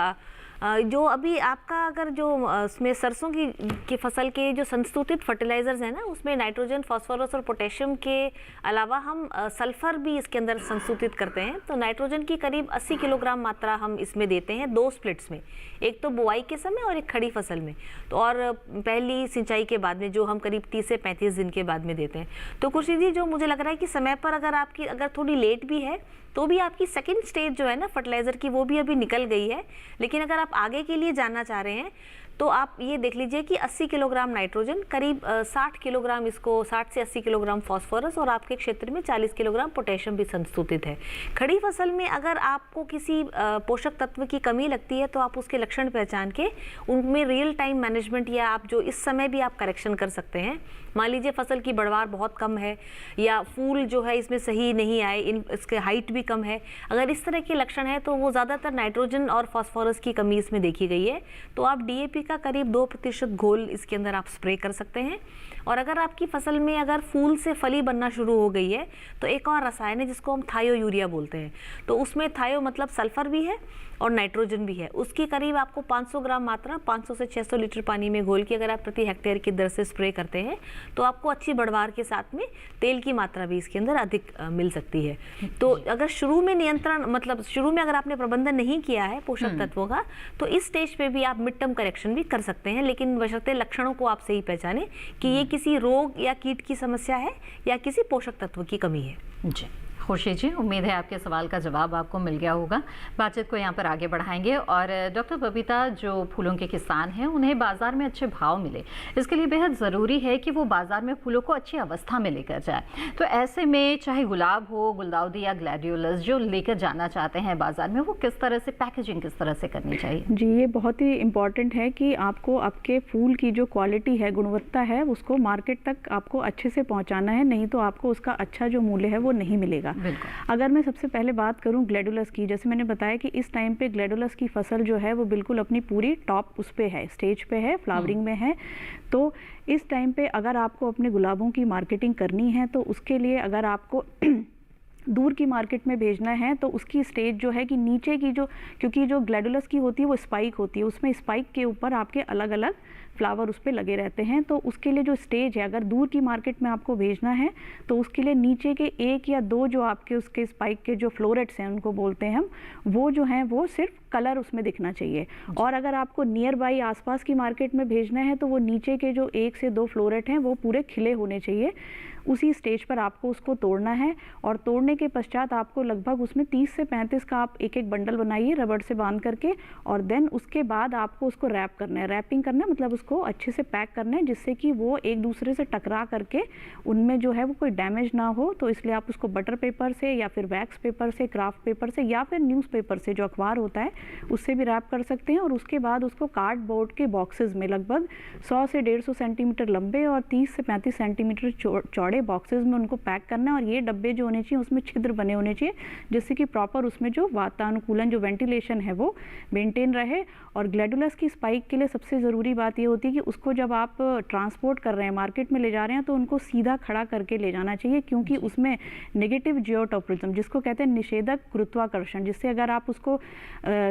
जो अभी आपका अगर जो उसमें सरसों की फसल के जो संस्तुतित फर्टिलाइजर्स हैं ना, उसमें नाइट्रोजन, फास्फोरस और पोटेशियम के अलावा हम सल्फर भी इसके अंदर संस्तुतित करते हैं। तो नाइट्रोजन की करीब 80 किलोग्राम मात्रा हम इसमें देते हैं 2 स्प्लिट्स में, एक तो बुआई के समय और एक खड़ी फसल में, तो और पहली सिंचाई के बाद में जो हम करीब 30 से 35 दिन के बाद में देते हैं। तो खुर्शीद जी, जो मुझे लग रहा है कि समय पर अगर थोड़ी लेट भी है तो भी आपकी सेकंड स्टेज जो है ना फर्टिलाइजर की, वो भी अभी निकल गई है। लेकिन अगर आप आगे के लिए जानना चाह रहे हैं तो आप ये देख लीजिए कि 80 किलोग्राम नाइट्रोजन, करीब 60 किलोग्राम इसको 60 से 80 किलोग्राम फास्फोरस और आपके क्षेत्र में 40 किलोग्राम पोटेशियम भी संस्तुतित है। खड़ी फसल में अगर आपको किसी पोषक तत्व की कमी लगती है तो आप उसके लक्षण पहचान के उनमें रियल टाइम मैनेजमेंट या आप जो इस समय भी आप करेक्शन कर सकते हैं। मान लीजिए फसल की बढ़वार बहुत कम है या फूल जो है इसमें सही नहीं आए, इसके हाइट भी कम है, अगर इस तरह के लक्षण है तो वो ज़्यादातर नाइट्रोजन और फास्फोरस की कमी इसमें देखी गई है। तो आप DAP का करीब 2% घोल इसके अंदर आप स्प्रे कर सकते हैं। और अगर आपकी फसल में अगर फूल से फली बनना शुरू हो गई है तो एक और रसायन है जिसको हम थायो यूरिया बोलते हैं। तो उसमें थायो मतलब सल्फर भी है और नाइट्रोजन भी है। उसकी करीब आपको 500 ग्राम मात्रा 500 से 600 लीटर पानी में घोल के अगर आप प्रति हेक्टेयर की दर से स्प्रे करते हैं तो आपको अच्छी बढ़वार के साथ में तेल की मात्रा भी इसके अंदर अधिक मिल सकती है। तो अगर शुरू में नियंत्रण, मतलब शुरू में अगर आपने प्रबंधन नहीं किया है पोषक तत्वों का, तो इस स्टेज पे भी आप मिड टर्म करेक्शन भी कर सकते हैं, लेकिन बशर्ते लक्षणों को आप सही पहचानें कि ये किसी रोग या कीट की समस्या है या किसी पोषक तत्व की कमी है। जी खुर्शीद जी, उम्मीद है आपके सवाल का जवाब आपको मिल गया होगा। बातचीत को यहाँ पर आगे बढ़ाएंगे। और डॉक्टर बबीता, जो फूलों के किसान हैं उन्हें बाजार में अच्छे भाव मिले, इसके लिए बेहद ज़रूरी है कि वो बाजार में फूलों को अच्छी अवस्था में लेकर जाए। तो ऐसे में चाहे गुलाब हो, गुलदाउदी या ग्लैडियोलस, जो लेकर जाना चाहते हैं बाजार में, वो किस तरह से पैकेजिंग किस तरह से करनी चाहिए? जी, ये बहुत ही इम्पॉर्टेंट है कि आपको आपके फूल की जो क्वालिटी है, गुणवत्ता है, उसको मार्केट तक आपको अच्छे से पहुँचाना है, नहीं तो आपको उसका अच्छा जो मूल्य है वो नहीं मिलेगा। अगर मैं सबसे पहले बात करूं ग्लैडुलस की, जैसे मैंने बताया कि इस टाइम पे ग्लैडुलस की फसल जो है वो बिल्कुल अपनी पूरी टॉप उस पे है, स्टेज पे है, फ्लावरिंग में है। तो इस टाइम पे अगर आपको अपने गुलाबों की मार्केटिंग करनी है तो उसके लिए अगर आपको दूर की मार्केट में भेजना है तो उसकी स्टेज जो है कि नीचे की जो, क्योंकि जो ग्लैडुलस की होती है वो स्पाइक होती है, उसमें स्पाइक के ऊपर आपके अलग अलग फ्लावर उस पर लगे रहते हैं। तो उसके लिए जो स्टेज है, अगर दूर की मार्केट में आपको भेजना है तो उसके लिए नीचे के 1 या 2 जो आपके उसके स्पाइक के जो फ्लोरेट्स हैं उनको बोलते हैं हम, वो जो हैं वो सिर्फ कलर उसमें दिखना चाहिए। और अगर आपको नियर बाई आसपास की मार्केट में भेजना है तो वो नीचे के जो 1 से 2 फ्लोरेट हैं वो पूरे खिले होने चाहिए। उसी स्टेज पर आपको उसको तोड़ना है और तोड़ने के पश्चात आपको लगभग उसमें 30 से 35 का आप एक बंडल बनाइए रबड़ से बांध करके, और देन उसके बाद आपको उसको रैप करना है। रैपिंग करना है मतलब उसको अच्छे से पैक करना है जिससे कि वो एक दूसरे से टकरा करके उनमें जो है वो कोई डैमेज ना हो। तो इसलिए आप उसको बटर पेपर से या फिर वैक्स पेपर से, क्राफ्ट पेपर से या फिर न्यूज़पेपर से, जो अखबार होता है, उससे भी रैप कर सकते हैं। और उसके बाद उसको कार्डबोर्ड के बॉक्सेस में लगभग 100 से 150 सेंटीमीटर लंबे और 30 से 35 सेंटीमीटर चौड़े बॉक्सेस में उनको पैक करना है। और ये डब्बे जो होने चाहिए उसमें छिद्र बने होने चाहिए जिससे कि प्रॉपर उसमें जो वातानुकूलन, जो वेंटिलेशन है वो मेंटेन रहे। और ग्लैडुलस की स्पाइक के लिए सबसे ज़रूरी बात ये होती है कि उसको जब आप ट्रांसपोर्ट कर रहे हैं, मार्केट में ले जा रहे हैं, तो उनको सीधा खड़ा करके ले जाना चाहिए, क्योंकि उसमें नेगेटिव जियोटॉपरिज्म, जिसको कहते हैं निषेधक गुरुत्वाकर्षण, जिससे अगर आप उसको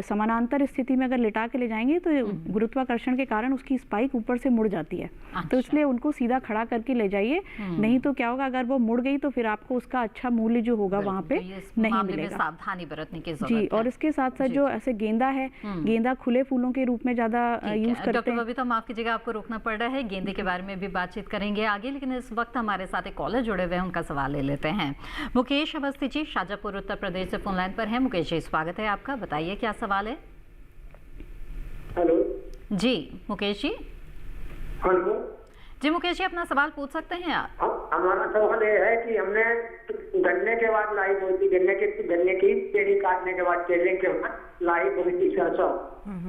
समानांतर स्थिति में अगर लिटा के ले जाएंगे तो गुरुत्वाकर्षण के कारण उसकी स्पाइक ऊपर से मुड़ जाती है। तो इसलिए उनको सीधा खड़ा करके ले जाइए, नहीं तो क्या होगा, अगर वो मुड़ गई तो फिर आपको उसका अच्छा मूल्य जो होगा वहाँ पे नहीं मिलेगा। सावधानी बरतने की जरूरत जी। और इसके साथ साथ जो ऐसे गेंदा है, गेंदा खुले फूलों के रूप में ज्यादा यूज करते हैं। डॉक्टर बबीता, माफ कीजिएगा, आपको रोकना पड़ रहा है, गेंदे के बारे में भी बातचीत करेंगे आगे, लेकिन इस वक्त हमारे साथ एक कॉलर जुड़े हुए हैं, उनका सवाल ले लेते हैं। मुकेश अवस्थी जी शाजापुर उत्तर प्रदेश से फोन लाइन पर है। मुकेश जी, स्वागत है आपका, बताइए क्या सवाल है। हेलो जी मुकेश जी। हेलो जी मुकेश जी, अपना सवाल पूछ सकते हैं आप। हमारा सवाल ये है कि हमने गन्ने के बाद लाई बोई थी, गन्ने की पेड़ी काटने के बाद, टेलिंग के बाद लाई बोई थी सरसों,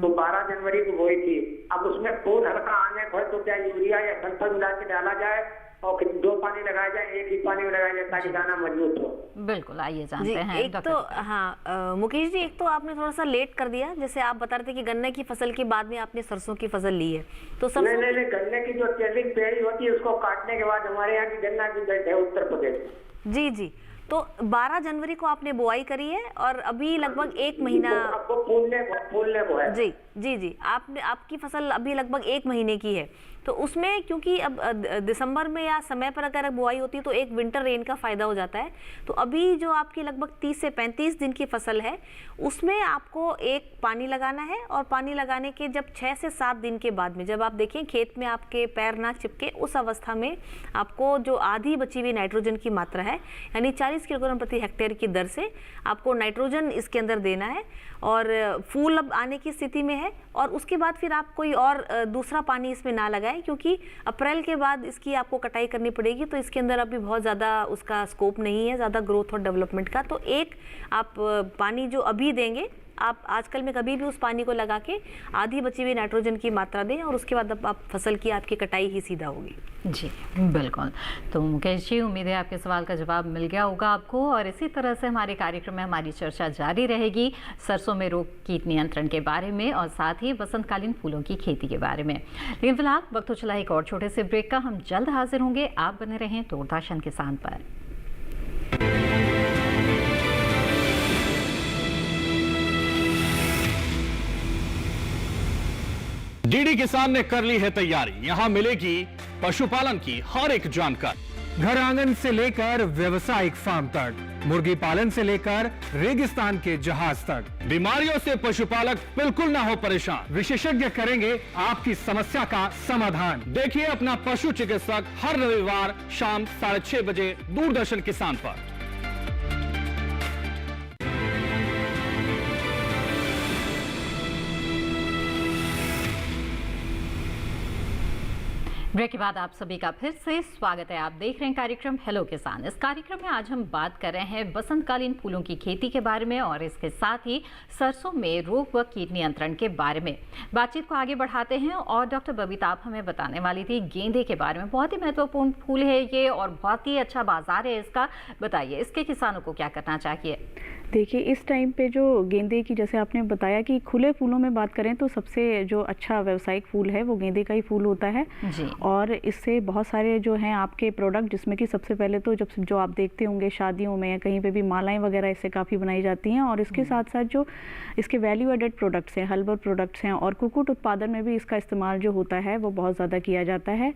तो 12 जनवरी को बोई थी। अब उसमें फूल हल्का आने को है तो क्या यूरिया या सल्फर मिला के डाला जाए और 2 पानी लगाया जाए, एक ही पानी में लगाया जाए ताकि दाना मजबूत हो? बिल्कुल, आइए जानते जी, हैं एक डॉक्टर। तो हाँ मुकेश जी, एक तो आपने थोड़ा सा लेट कर दिया, जैसे आप बता रहे थे कि गन्ने की फसल के बाद में आपने सरसों की फसल ली है, तो सरसों नहीं, गन्ने की जो टेलिंग पेड़ी होती है उसको काटने के बाद हमारे यहाँ की गन्ना की बेल्ट है उत्तर प्रदेश। जी, तो 12 जनवरी को आपने बुआई करी है और अभी लगभग 1 महीना आपको फूलने को है। जी, आपकी फसल अभी लगभग 1 महीने की है। तो उसमें क्योंकि अब दिसंबर में या समय पर अगर बुआई होती है तो एक विंटर रेन का फ़ायदा हो जाता है। तो अभी जो आपकी लगभग 30 से 35 दिन की फसल है उसमें आपको एक पानी लगाना है, और पानी लगाने के जब 6 से 7 दिन के बाद में जब आप देखें खेत में आपके पैर ना चिपके, उस अवस्था में आपको जो आधी बची हुई नाइट्रोजन की मात्रा है यानी 40 किलोग्राम प्रति हेक्टेयर की दर से आपको नाइट्रोजन इसके अंदर देना है। और फूल अब आने की स्थिति में है, और उसके बाद फिर आप कोई और दूसरा पानी इसमें ना लगाएं, क्योंकि अप्रैल के बाद इसकी आपको कटाई करनी पड़ेगी, तो इसके अंदर अभी बहुत ज़्यादा उसका स्कोप नहीं है ज़्यादा ग्रोथ और डेवलपमेंट का। तो एक आप पानी जो अभी देंगे, आप आजकल में कभी भी उस पानी को लगा के आधी बची हुई नाइट्रोजन की मात्रा दें, और उसके बाद अब आप फसल की आपकी कटाई ही सीधा होगी। जी बिल्कुल। तो मुकेश जी, उम्मीद है आपके सवाल का जवाब मिल गया होगा आपको, और इसी तरह से हमारे कार्यक्रम में हमारी चर्चा जारी रहेगी सरसों में रोग कीट नियंत्रण के बारे में और साथ ही बसंतकालीन फूलों की खेती के बारे में। लेकिन फिलहाल वक्त तो चला एक और छोटे से ब्रेक का, हम जल्द हाजिर होंगे। आप बने रहें दूरदर्शन किसान पर। डीडी किसान ने कर ली है तैयारी, यहाँ मिलेगी पशुपालन की हर एक जानकारी। घर आंगन से लेकर व्यवसायिक फार्म तक, मुर्गी पालन से लेकर रेगिस्तान के जहाज तक, बीमारियों से पशुपालक बिल्कुल ना हो परेशान। विशेषज्ञ करेंगे आपकी समस्या का समाधान। देखिए अपना पशु चिकित्सक हर रविवार शाम 6:30 बजे दूरदर्शन किसान पर। ब्रेक के बाद आप सभी का फिर से स्वागत है। आप देख रहे हैं कार्यक्रम हेलो किसान। इस कार्यक्रम में आज हम बात कर रहे हैं बसंतकालीन फूलों की खेती के बारे में और इसके साथ ही सरसों में रोग व कीट नियंत्रण के बारे में। बातचीत को आगे बढ़ाते हैं और डॉक्टर बबीता आप हमें बताने वाली थी गेंदे के बारे में। बहुत ही महत्वपूर्ण फूल है ये और बहुत ही अच्छा बाजार है इसका। बताइए इसके किसानों को क्या करना चाहिए? देखिए इस टाइम पे जो गेंदे की, जैसे आपने बताया कि खुले फूलों में बात करें तो सबसे जो अच्छा व्यावसायिक फूल है वो गेंदे का ही फूल होता है जी। और इससे बहुत सारे जो हैं आपके प्रोडक्ट, जिसमें कि सबसे पहले तो जो आप देखते होंगे शादियों में या कहीं पे भी मालाएं वगैरह इससे काफ़ी बनाई जाती हैं, और इसके साथ साथ जो इसके वैल्यू एडेड प्रोडक्ट्स हैं, हर्बल प्रोडक्ट्स हैं, और कुक्कुट उत्पादन में भी इसका इस्तेमाल जो होता है वो बहुत ज़्यादा किया जाता है।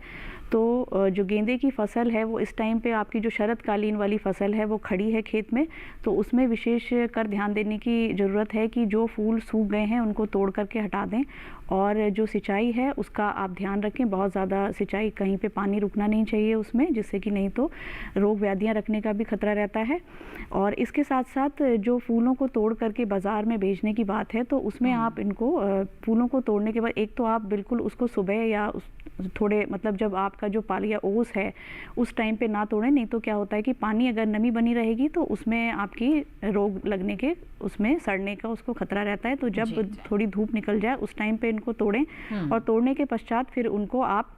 तो जो गेंदे की फसल है वो इस टाइम पे आपकी जो शरदकालीन वाली फसल है वो खड़ी है खेत में, तो उसमें विशेष कर ध्यान देने की ज़रूरत है कि जो फूल सूख गए हैं उनको तोड़ करके हटा दें, और जो सिंचाई है उसका आप ध्यान रखें। बहुत ज़्यादा सिंचाई, कहीं पे पानी रुकना नहीं चाहिए उसमें, जिससे कि नहीं तो रोग व्याधियाँ रखने का भी खतरा रहता है। और इसके साथ साथ जो फूलों को तोड़ करके बाज़ार में बेचने की बात है, तो उसमें आप इनको फूलों को तोड़ने के बाद एक तो आप बिल्कुल उसको सुबह या थोड़े मतलब जब आपका जो पाली या ओस है उस टाइम पे ना तोड़ें, नहीं तो क्या होता है कि पानी अगर नमी बनी रहेगी तो उसमें आपकी रोग लगने के, उसमें सड़ने का उसको खतरा रहता है। तो जब थोड़ी धूप निकल जाए उस टाइम पे इनको तोड़ें, और तोड़ने के पश्चात फिर उनको आप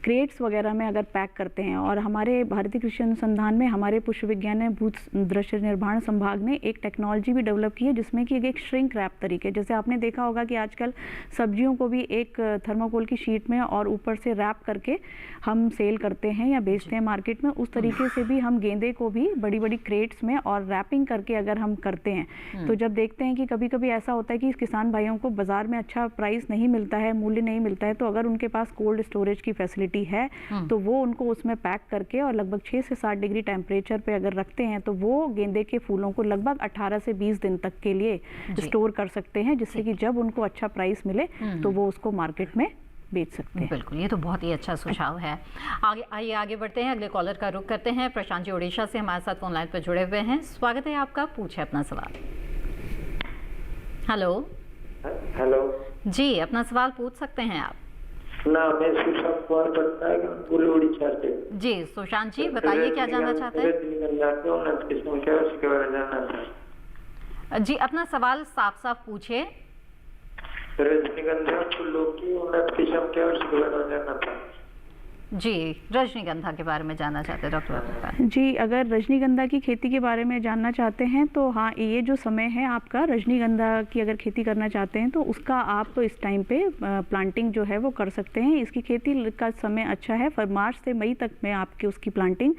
क्रेट्स वगैरह में अगर पैक करते हैं। और हमारे भारतीय कृषि अनुसंधान में हमारे पुष्प विज्ञान एवं भूत दृश्य निर्माण संभाग ने एक टेक्नोलॉजी भी डेवलप की है जिसमें कि एक श्रिंक रैप तरीके, जैसे आपने देखा होगा कि आजकल सब्जियों को भी एक थर्माकोल की शीट में और ऊपर से रैप करके हम सेल करते हैं या बेचते हैं मार्केट में, उस तरीके से भी हम गेंदे को भी बड़ी बड़ी क्रेट्स में और रैपिंग करके अगर हम करते हैं तो जब देखते हैं कि कभी कभी ऐसा होता है कि किसान भाइयों को बाजार में अच्छा प्राइस नहीं मिलता है, मूल्य नहीं मिलता है, तो अगर उनके पास कोल्ड स्टोरेज की फैसिलिटी है तो वो उनको उसमें पैक करके और लगभग 6 से 7 डिग्री टेम्परेचर पे अगर रखते हैं तो वो गेंदे के फूलों को लगभग 18 से 20 दिन तक के लिए स्टोर कर सकते हैं, जिससे कि जब उनको अच्छा प्राइस मिले तो वो उसको मार्केट में बेच सकते हैं। बिल्कुल, ये तो बहुत ही अच्छा सुझाव है। आइए आगे बढ़ते हैं, अगले कॉलर का रुख करते हैं। प्रशांत जी उड़ीसा से हमारे साथ फोन लाइन पर जुड़े हुए हैं। स्वागत है आपका, पूछे अपना सवाल। हेलो हेलो जी, अपना सवाल पूछ सकते हैं आप। ना मैं सुशांत कुमार पटना पूरे उड़ीसा से। जी सुशांत जी बताइए क्या जानना चाहते हैं? जी, अपना सवाल साफ साफ पूछिए। रजनीगंधा फूलों की उन्नत किस्म के और जी, रजनीगंधा के बारे में जानना चाहते हैं डॉक्टर बबीता जी, अगर रजनीगंधा की खेती के बारे में जानना चाहते हैं तो हाँ, ये जो समय है आपका रजनीगंधा की अगर खेती करना चाहते हैं तो उसका आप इस टाइम पे प्लांटिंग जो है वो कर सकते हैं। इसकी खेती का समय अच्छा है, मार्च से मई तक में आपके उसकी प्लांटिंग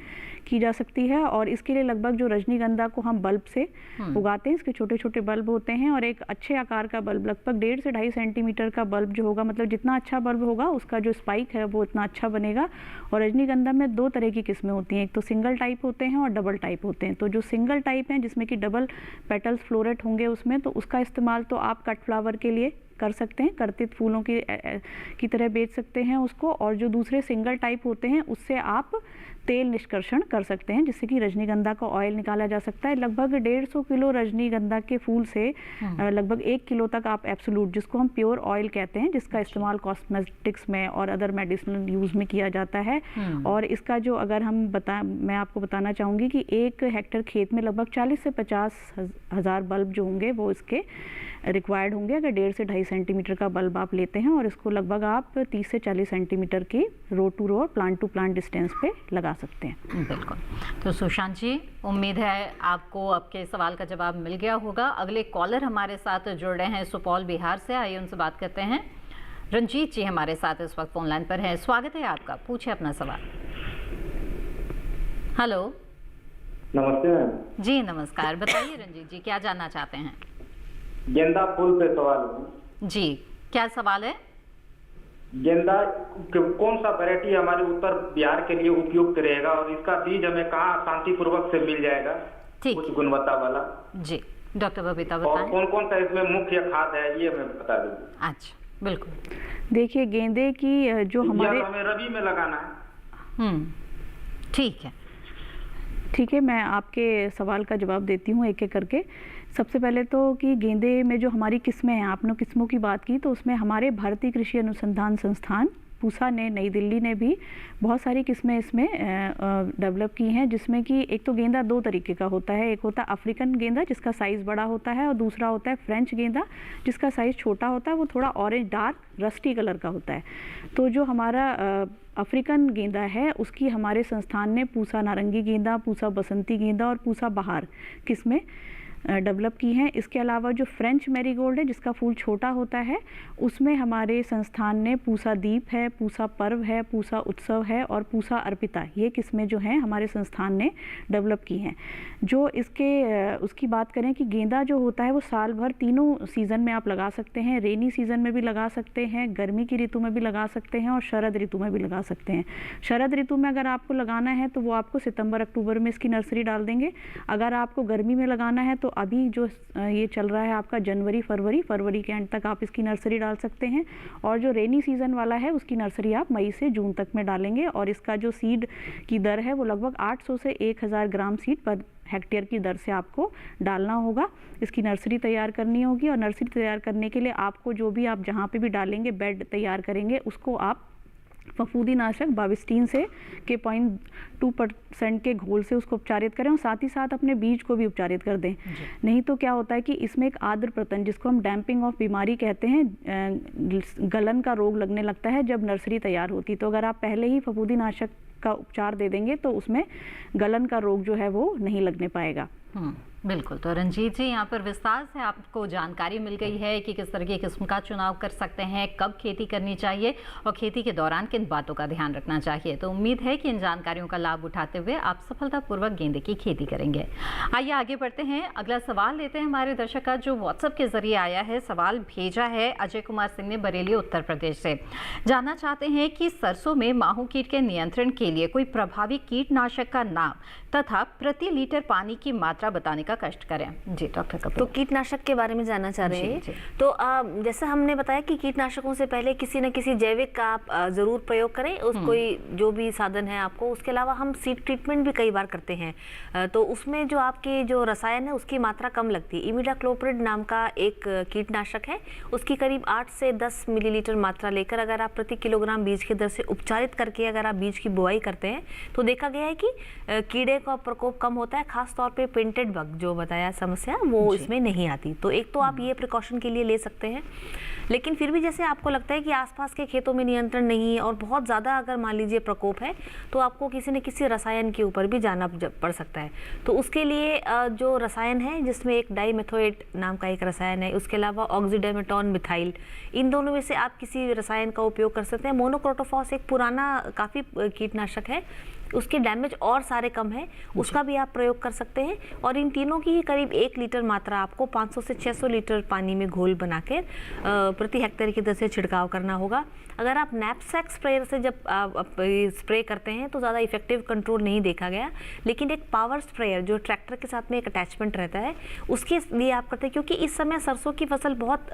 की जा सकती है। और इसके लिए लगभग जो रजनीगंधा को हम बल्ब से उगाते हैं, इसके छोटे छोटे बल्ब होते हैं और एक अच्छे आकार का बल्ब, लगभग 1.5 से 2.5 सेंटीमीटर का बल्ब जो होगा, मतलब जितना अच्छा बल्ब होगा उसका जो स्पाइक है वो इतना अच्छा बनेगा। और रजनीगंधा में 2 तरह की किस्में होती हैं, एक तो सिंगल टाइप होते हैं और डबल टाइप होते हैं। तो जो सिंगल टाइप हैं जिसमें कि डबल पेटल्स फ्लोरेट होंगे उसमें, तो उसका इस्तेमाल तो आप कट फ्लावर के लिए कर सकते हैं, कर्तित फूलों की तरह बेच सकते हैं उसको। और जो दूसरे सिंगल टाइप होते हैं उससे आप तेल निष्कर्षण कर सकते हैं, जिससे कि रजनीगंधा का ऑयल निकाला जा सकता है। लगभग 150 किलो रजनीगंधा के फूल से लगभग 1 किलो तक आप एब्सोल्यूट, जिसको हम प्योर ऑयल कहते हैं, जिसका इस्तेमाल कॉस्मेटिक्स में और अदर मेडिसिनल यूज़ में किया जाता है। और इसका जो अगर मैं आपको बताना चाहूँगी कि 1 हेक्टेयर खेत में लगभग 40 से 50 हज़ार बल्ब जो होंगे वो इसके रिक्वायर्ड होंगे अगर 1.5 से 2.5 सेंटीमीटर का बल्ब आप लेते हैं। और इसको लगभग आप 30 से 40 सेंटीमीटर की row to row, plant to plant distance पे लगा सकते हैं। बिल्कुल। तो सुशांत जी, उम्मीद है आपको आपके सवाल का जवाब मिल गया होगा। अगले कॉलर हमारे साथ जुड़ रहे हैं सुपौल बिहार से, आइए उनसे बात करते हैं। रंजीत जी हमारे साथ इस वक्त फोन लाइन पर हैं, स्वागत है आपका, पूछे अपना सवाल। हेलो। नमस्ते मैम। जी नमस्कार, बताइए रंजीत जी क्या जानना चाहते हैं? गेंदा फूल पे सवाल है जी, क्या सवाल है? गेंदा कौन सा वैरायटी हमारे उत्तर बिहार के लिए उपयुक्त रहेगा और इसका बीज हमें कहाँ शांतिपूर्वक से मिल जाएगा, उच्च गुणवत्ता वाला? जी डॉक्टर बबीता और बताएं। कौन कौन सा इसमें मुख्य खाद है ये हमें बता दीजिए। अच्छा, बिल्कुल। देखिए, गेंदे की जो हमारे हमें रबी में लगाना है। ठीक है। ठीक है, मैं आपके सवाल का जवाब देती हूँ एक एक करके। सबसे पहले तो कि गेंदे में जो हमारी किस्में हैं, आपने किस्मों की बात की, तो उसमें हमारे भारतीय कृषि अनुसंधान संस्थान पूसा ने, नई दिल्ली ने भी बहुत सारी किस्में इसमें डेवलप की हैं, जिसमें कि एक तो गेंदा 2 तरीके का होता है। एक होता है अफ्रीकन गेंदा जिसका साइज़ बड़ा होता है, और दूसरा होता है फ्रेंच गेंदा जिसका साइज़ छोटा होता है, वो थोड़ा ऑरेंज डार्क रस्टी कलर का होता है। तो जो हमारा अफ्रीकन गेंदा है उसकी हमारे संस्थान ने पूसा नारंगी गेंदा, पूसा बसंती गेंदा और पूसा बहार किस्में डेवलप की हैं। इसके अलावा जो फ्रेंच मैरीगोल्ड है जिसका फूल छोटा होता है, उसमें हमारे संस्थान ने पूसा दीप है, पूसा पर्व है, पूसा उत्सव है और पूसा अर्पिता, ये किस्में जो हैं हमारे संस्थान ने डेवलप की हैं। जो उसकी बात करें कि गेंदा जो होता है वो साल भर तीनों सीज़न में आप लगा सकते हैं। रेनी सीज़न में भी लगा सकते हैं, गर्मी की ऋतु में भी लगा सकते हैं और शरद ऋतु में भी लगा सकते हैं। शरद ऋतु में अगर आपको लगाना है तो वो आपको सितंबर अक्टूबर में इसकी नर्सरी डाल देंगे। अगर आपको गर्मी में लगाना है तो अभी जो ये चल रहा है आपका जनवरी फरवरी के एंड तक आप इसकी नर्सरी डाल सकते हैं। और जो रेनी सीज़न वाला है उसकी नर्सरी आप मई से जून तक में डालेंगे। और इसका जो सीड की दर है वो लगभग 800 से 1000 ग्राम सीड पर हेक्टेयर की दर से आपको डालना होगा। इसकी नर्सरी तैयार करनी होगी और नर्सरी तैयार करने के लिए आपको जो भी आप जहाँ पे भी डालेंगे, बेड तैयार करेंगे, उसको आप फफूंदी नाशक बाविस्टीन से के 0.2% के घोल से उसको उपचारित करें और साथ ही साथ अपने बीज को भी उपचारित कर दें। नहीं तो क्या होता है कि इसमें एक आर्द्र प्रतन, जिसको हम डैम्पिंग ऑफ बीमारी कहते हैं, गलन का रोग लगने लगता है जब नर्सरी तैयार होती। तो अगर आप पहले ही फफूंदी नाशक का उपचार दे देंगे तो उसमें गलन का रोग जो है वो नहीं लगने पाएगा। बिल्कुल। तो रंजीत जी, यहाँ पर विस्तार से आपको जानकारी मिल गई है कि किस तरह की किस्म का चुनाव कर सकते हैं, कब खेती करनी चाहिए और खेती के दौरान किन बातों का ध्यान रखना चाहिए। तो उम्मीद है कि इन जानकारियों का लाभ उठाते हुए आप सफलतापूर्वक गेंदे की खेती करेंगे। आइए आगे बढ़ते हैं, अगला सवाल लेते हैं हमारे दर्शक का जो व्हाट्सएप के जरिए आया है। सवाल भेजा है अजय कुमार सिंह ने बरेली उत्तर प्रदेश से। जानना चाहते हैं कि सरसों में माहू कीट के नियंत्रण के लिए कोई प्रभावी कीटनाशक का नाम तथा प्रति लीटर पानी की मात्रा बताने का कष्ट करें। जी डॉक्टर कपूर। तो कीटनाशक के बारे में जानना चाह रहे हैं। तो जैसा हमने बताया कि कीटनाशकों से पहले किसी न किसी जैविक का आप जरूर प्रयोग करें, कोई जो भी साधन है आपको। उसके अलावा हम सीड ट्रीटमेंट भी कई बार करते हैं, तो उसमें जो आपके जो रसायन है उसकी मात्रा कम लगती है। इमिडाक्लोप्रिड नाम का एक कीटनाशक है, उसकी करीब 8 से 10 मिलीलीटर मात्रा लेकर अगर आप प्रति किलोग्राम बीज की दर से उपचारित करके अगर आप बीज की बुआई करते हैं तो देखा गया है कि कीड़े का प्रकोप कम होता है। खास तौर पे पेंटेड बग जो बताया समस्या वो इसमें नहीं आती। तो एक तो आप ये प्रिकॉशन के लिए ले सकते हैं, लेकिन फिर भी जैसे आपको लगता है कि आसपास के खेतों में नियंत्रण नहीं है और बहुत ज़्यादा अगर मान लीजिए प्रकोप है, तो आपको किसी न किसी रसायन के ऊपर भी जाना पड़ सकता है। तो उसके लिए जो रसायन है, जिसमें एक डाइमेथोएट नाम का एक रसायन है, उसके अलावा ऑक्सीडाइमेथॉन मिथाइल, इन दोनों में से आप किसी रसायन का उपयोग कर सकते हैं। मोनोक्रोटोफॉस एक पुराना काफ़ी कीटनाशक है, उसके डैमेज और सारे कम है, उसका भी आप प्रयोग कर सकते हैं। और इन तीनों की ही करीब 1 लीटर मात्रा आपको 500 से 600 लीटर पानी में घोल बना के प्रति हेक्टेयर की दर से छिड़काव करना होगा। अगर आप नैपसैक स्प्रेयर से जब स्प्रे करते हैं तो ज़्यादा इफेक्टिव कंट्रोल नहीं देखा गया, लेकिन एक पावर स्प्रेयर जो ट्रैक्टर के साथ में एक अटैचमेंट रहता है, उसके लिए आप करते हैं। क्योंकि इस समय सरसों की फसल बहुत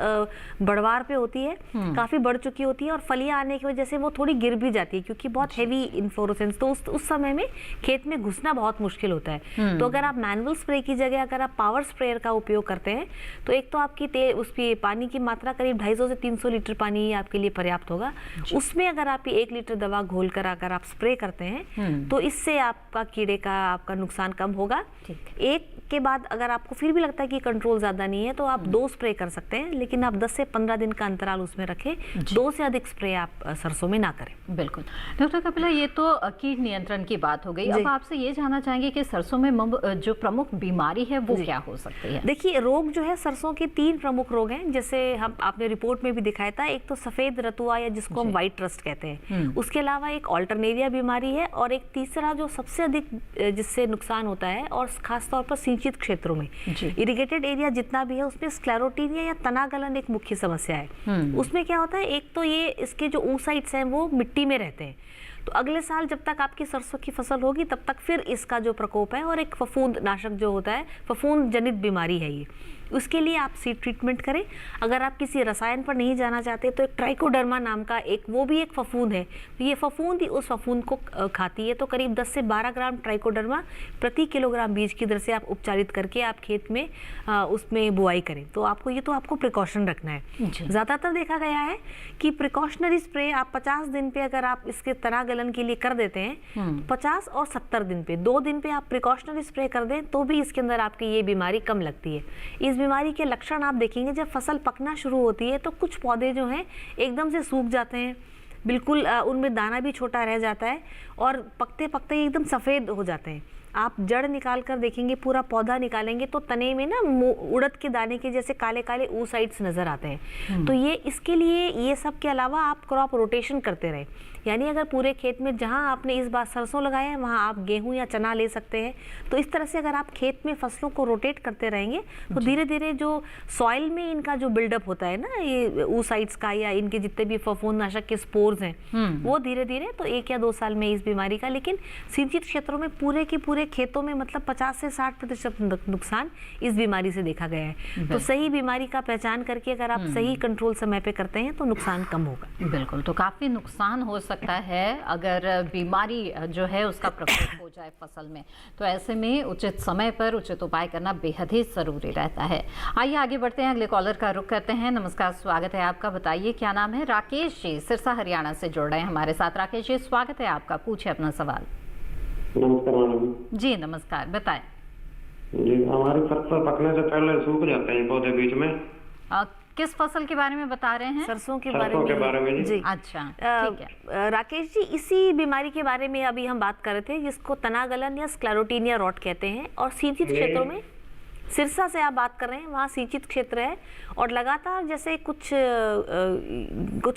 बढ़वार पे होती है, काफ़ी बढ़ चुकी होती है और फलियाँ आने की वजह से वो थोड़ी गिर भी जाती है, क्योंकि बहुत हैवी इन्फ्लोरेसेंस, तो उस समय में खेत में घुसना बहुत मुश्किल होता है। तो अगर आप मैनुअल स्प्रे की जगह अगर आप पावर स्प्रेयर का उपयोग करते हैं, तो एक तो आपकी उसकी पानी की मात्रा करीब 250 से 300 लीटर पानी आपके लिए पर्याप्त होगा। उसमें अगर आप 1 लीटर दवा घोल कर अगर आप स्प्रे करते हैं, तो इससे आपका कीड़े का आपका नुकसान कम होगा। एक के बाद अगर आपको फिर भी लगता है कि कंट्रोल ज़्यादा नहीं है, तो आप 2 स्प्रे कर सकते हैं, लेकिन आप 10 से 15 दिन का अंतराल उसमें रखें। 2 से अधिक स्प्रे आप सरसों में ना करें। बिल्कुल। डॉक्टर कपिला, ये तो कीट नियंत्रण की बात हो गई। अब आपसे ये जानना चाहेंगे कि सरसों में जो प्रमुख बीमारी है वो क्या हो सकती है? देखिए, रोग जो है सरसों के 3 प्रमुख रोग हैं, जैसे हम आपने रिपोर्ट में भी दिखाया था। एक तो सफ़ेद रतुआ या जिसको हम व्हाइट रस्ट कहते हैं, उसके अलावा एक ऑल्टरनेरिया बीमारी है, और एक तीसरा जो सबसे अधिक जिससे नुकसान होता है और खासतौर पर सिंचित क्षेत्रों में इरिगेटेड एरिया जितना भी है, उसमें स्क्लेरोटीनिया या तना गलन एक मुख्य समस्या है। उसमें क्या होता है, एक तो ये इसके जो oocytes हैं वो मिट्टी में रहते हैं, तो अगले साल जब तक आपकी सरसों की फसल होगी तब तक फिर इसका जो प्रकोप है, और एक फफूंद नाशक जो होता है, फफूंद जनित बीमारी है ये, उसके लिए आप सीड ट्रीटमेंट करें। अगर आप किसी रसायन पर नहीं जाना चाहते तो एक ट्राइकोडर्मा नाम का वो भी एक फफूंद है, तो ये फफूंद ही उस फफूंद को खाती है। तो करीब 10 से 12 ग्राम ट्राइकोडर्मा प्रति किलोग्राम बीज की दर से आप उपचारित करके आप खेत में उसमें बुआई करें। तो आपको प्रिकॉशन रखना है। ज़्यादातर देखा गया है कि प्रिकॉशनरी स्प्रे आप 50 दिन पे अगर आप इसके तना गलन के लिए कर देते हैं, 50 और 70 दिन पे 2 दिन पे आप प्रिकॉशनरी स्प्रे कर दें, तो भी इसके अंदर आपकी ये बीमारी कम लगती है। इस बीमारी के लक्षण आप देखेंगे, जब फसल पकना शुरू होती है तो कुछ पौधे जो हैं एकदम से सूख जाते हैं, बिल्कुल उनमें दाना भी छोटा रह जाता है, और पकते पकते एकदम सफ़ेद हो जाते हैं। आप जड़ निकाल कर देखेंगे, पूरा पौधा निकालेंगे तो तने में ना उड़द के दाने के जैसे काले काले oocytes नज़र आते हैं। तो ये इसके लिए ये सब के अलावा आप क्रॉप रोटेशन करते रहें, यानी अगर पूरे खेत में जहां आपने इस बार सरसों लगाया है वहां आप गेहूं या चना ले सकते हैं। तो इस तरह से अगर आप खेत में फसलों को रोटेट करते रहेंगे तो धीरे धीरे जो सॉइल में इनका जो बिल्डअप होता है ना, ये oocytes का या इनके जितने भी फफूंदनाशक के स्पोर्स हैं, वो धीरे धीरे तो 1 या 2 साल में इस बीमारी का, लेकिन सिंचित क्षेत्रों में पूरे के पूरे खेतों में मतलब 50 से 60% नुकसान इस बीमारी से देखा गया है। तो सही बीमारी का पहचान करके अगर आप सही कंट्रोल समय पे करते हैं तो नुकसान कम होगा। बिल्कुल। तो काफ़ी नुकसान हो सकता है अगर बीमारी जो है उसका प्रकोप हो जाए फसल में, तो ऐसे में उचित समय पर उचित उपाय करना बेहद ही ज़रूरी रहता है। आइए आगे बढ़ते हैं, अगले कॉलर का रुख करते हैं। नमस्कार, स्वागत है आपका, बताइए क्या नाम है? राकेश जी सिरसा हरियाणा से जुड़ रहे हैं हमारे साथ। राकेश जी, स्वागत है आपका, पूछे अपना सवाल। नमस्कार मैडम जी नमस्कार, बताएं। जी, हमारी फसल पकने से पहले सूख जाते हैं पौधे बीच में। किस फसल के बारे में बता रहे हैं? सरसों के बारे में जी। अच्छा, ठीक है। राकेश जी, इसी बीमारी के बारे में अभी हम बात कर रहे थे, जिसको तना गलन या स्क्लेरोटीनिया रॉट कहते हैं, और सिंचित क्षेत्रों में सिरसा से आप बात कर रहे हैं, वहाँ सिंचित क्षेत्र है, और लगातार जैसे कुछ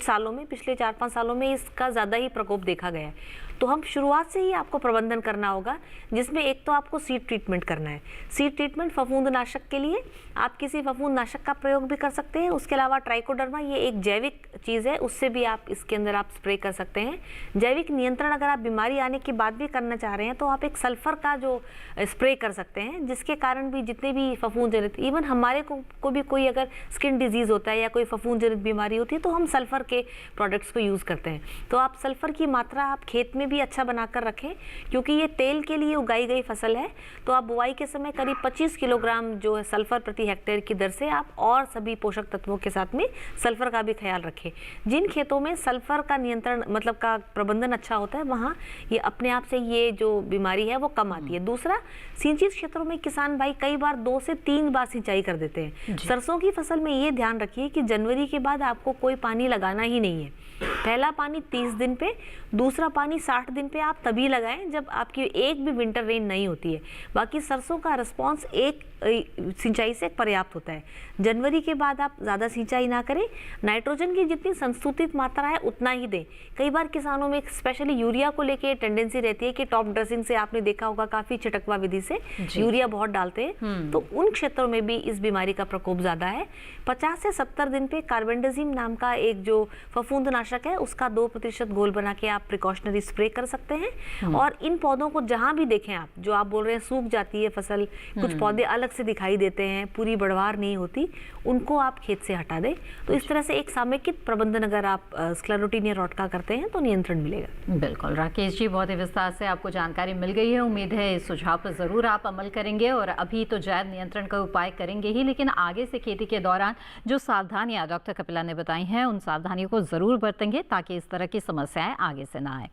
सालों में, पिछले 4-5 सालों में इसका ज़्यादा ही प्रकोप देखा गया है। तो हम शुरुआत से ही आपको प्रबंधन करना होगा, जिसमें एक तो आपको सीड ट्रीटमेंट करना है। सीड ट्रीटमेंट फफूंदनाशक के लिए आप किसी फफूंदनाशक का प्रयोग भी कर सकते हैं। उसके अलावा ट्राइकोडर्मा ये एक जैविक चीज़ है, उससे भी आप इसके अंदर आप स्प्रे कर सकते हैं। जैविक नियंत्रण अगर आप बीमारी आने के बाद भी करना चाह रहे हैं तो आप एक सल्फर का जो स्प्रे कर सकते हैं, जिसके कारण भी जितने भी फफूंद जनित, इवन हमारे को भी कोई अगर स्किन डिजीज़ होता है या कोई फफूंद जनित बीमारी होती है तो हम सल्फर के प्रोडक्ट्स को यूज़ करते हैं। तो आप सल्फर की मात्रा आप खेत में भी अच्छा बनाकर रखें, क्योंकि ये तेल के लिए उगाई गई फसल है। तो आप बुआई के समय करीब 25 किलोग्राम जो है सल्फर प्रति हेक्टेयर की दर से आप और सभी पोषक तत्वों के साथ में सल्फर का भी ख्याल रखें। जिन खेतों में सल्फर का नियंत्रण मतलब का प्रबंधन अच्छा होता है, वहाँ ये अपने आप से ये जो बीमारी है वो कम आती है। दूसरा, सिंचित क्षेत्रों में किसान भाई कई बार 2 से 3 बार सिंचाई कर देते हैं। सरसों की फसल में ये ध्यान रखिए कि जनवरी के बाद आपको कोई पानी लगाना ही नहीं है। पहला पानी 30 दिन पे, दूसरा पानी 60 दिन पे आप तभी लगाएं जब आपकी एक भी विंटर रेन नहीं होती है। बाकी सरसों का रिस्पॉन्स एक सिंचाई से पर्याप्त होता है। जनवरी के बाद आप ज़्यादा सिंचाई ना करें, नाइट्रोजन की जितनी संस्तुतित मात्रा है उतना ही दें। कई बार किसानों में स्पेशली यूरिया को लेके टेंडेंसी रहती है कि टॉप ड्रेसिंग से आपने देखा होगा काफ़ी छिटकवा विधि से यूरिया बहुत डालते हैं, तो उन क्षेत्रों में भी इस बीमारी का प्रकोप ज़्यादा है। 50 से 70 दिन पे कार्बेंडाजिम नाम का एक जो फफूंदनाशक है उसका 2% घोल बना के आप प्रिकॉशनरी स्प्रे कर सकते हैं। और इन पौधों को जहाँ भी देखें आप, जो आप बोल रहे हैं सूख जाती है फसल, कुछ पौधे अलग से दिखाई देते हैं, पूरी बढ़वार नहीं होती, उनको आप खेत से हटा दें। तो इस तरह से एक समेकित प्रबंधन अगर आप स्क्लेरोटिनिया रॉट का करते हैं तो नियंत्रण मिलेगा। बिल्कुल राकेश जी, बहुत ही विस्तार से आपको जानकारी मिल गई है। उम्मीद है इस सुझाव पर ज़रूर आप अमल करेंगे और अभी तो जैव नियंत्रण का उपाय करेंगे ही, लेकिन आगे से खेती के दौरान जो सावधानियां डॉक्टर कपिला ने बताई हैं उन सावधानियों को ज़रूर बरतेंगे ताकि इस तरह की समस्याएं आगे से ना आए।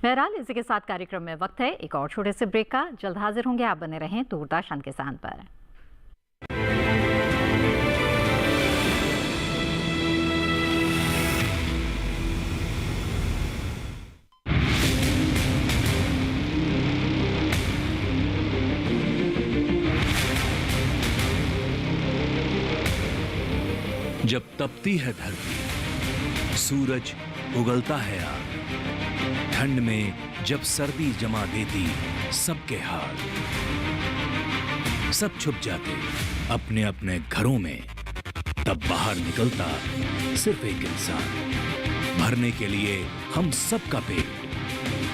बहरहाल इसी के साथ कार्यक्रम में वक्त है एक और छोटे से ब्रेक का। जल्द हाजिर होंगे, आप बने रहें दूरदर्शन किसान पर। जब तपती है धरती, सूरज उगलता है आग, ठंड में जब सर्दी जमा देती सबके हाल, सब छुप जाते अपने अपने घरों में, तब बाहर निकलता सिर्फ एक इंसान, भरने के लिए हम सबका पेट,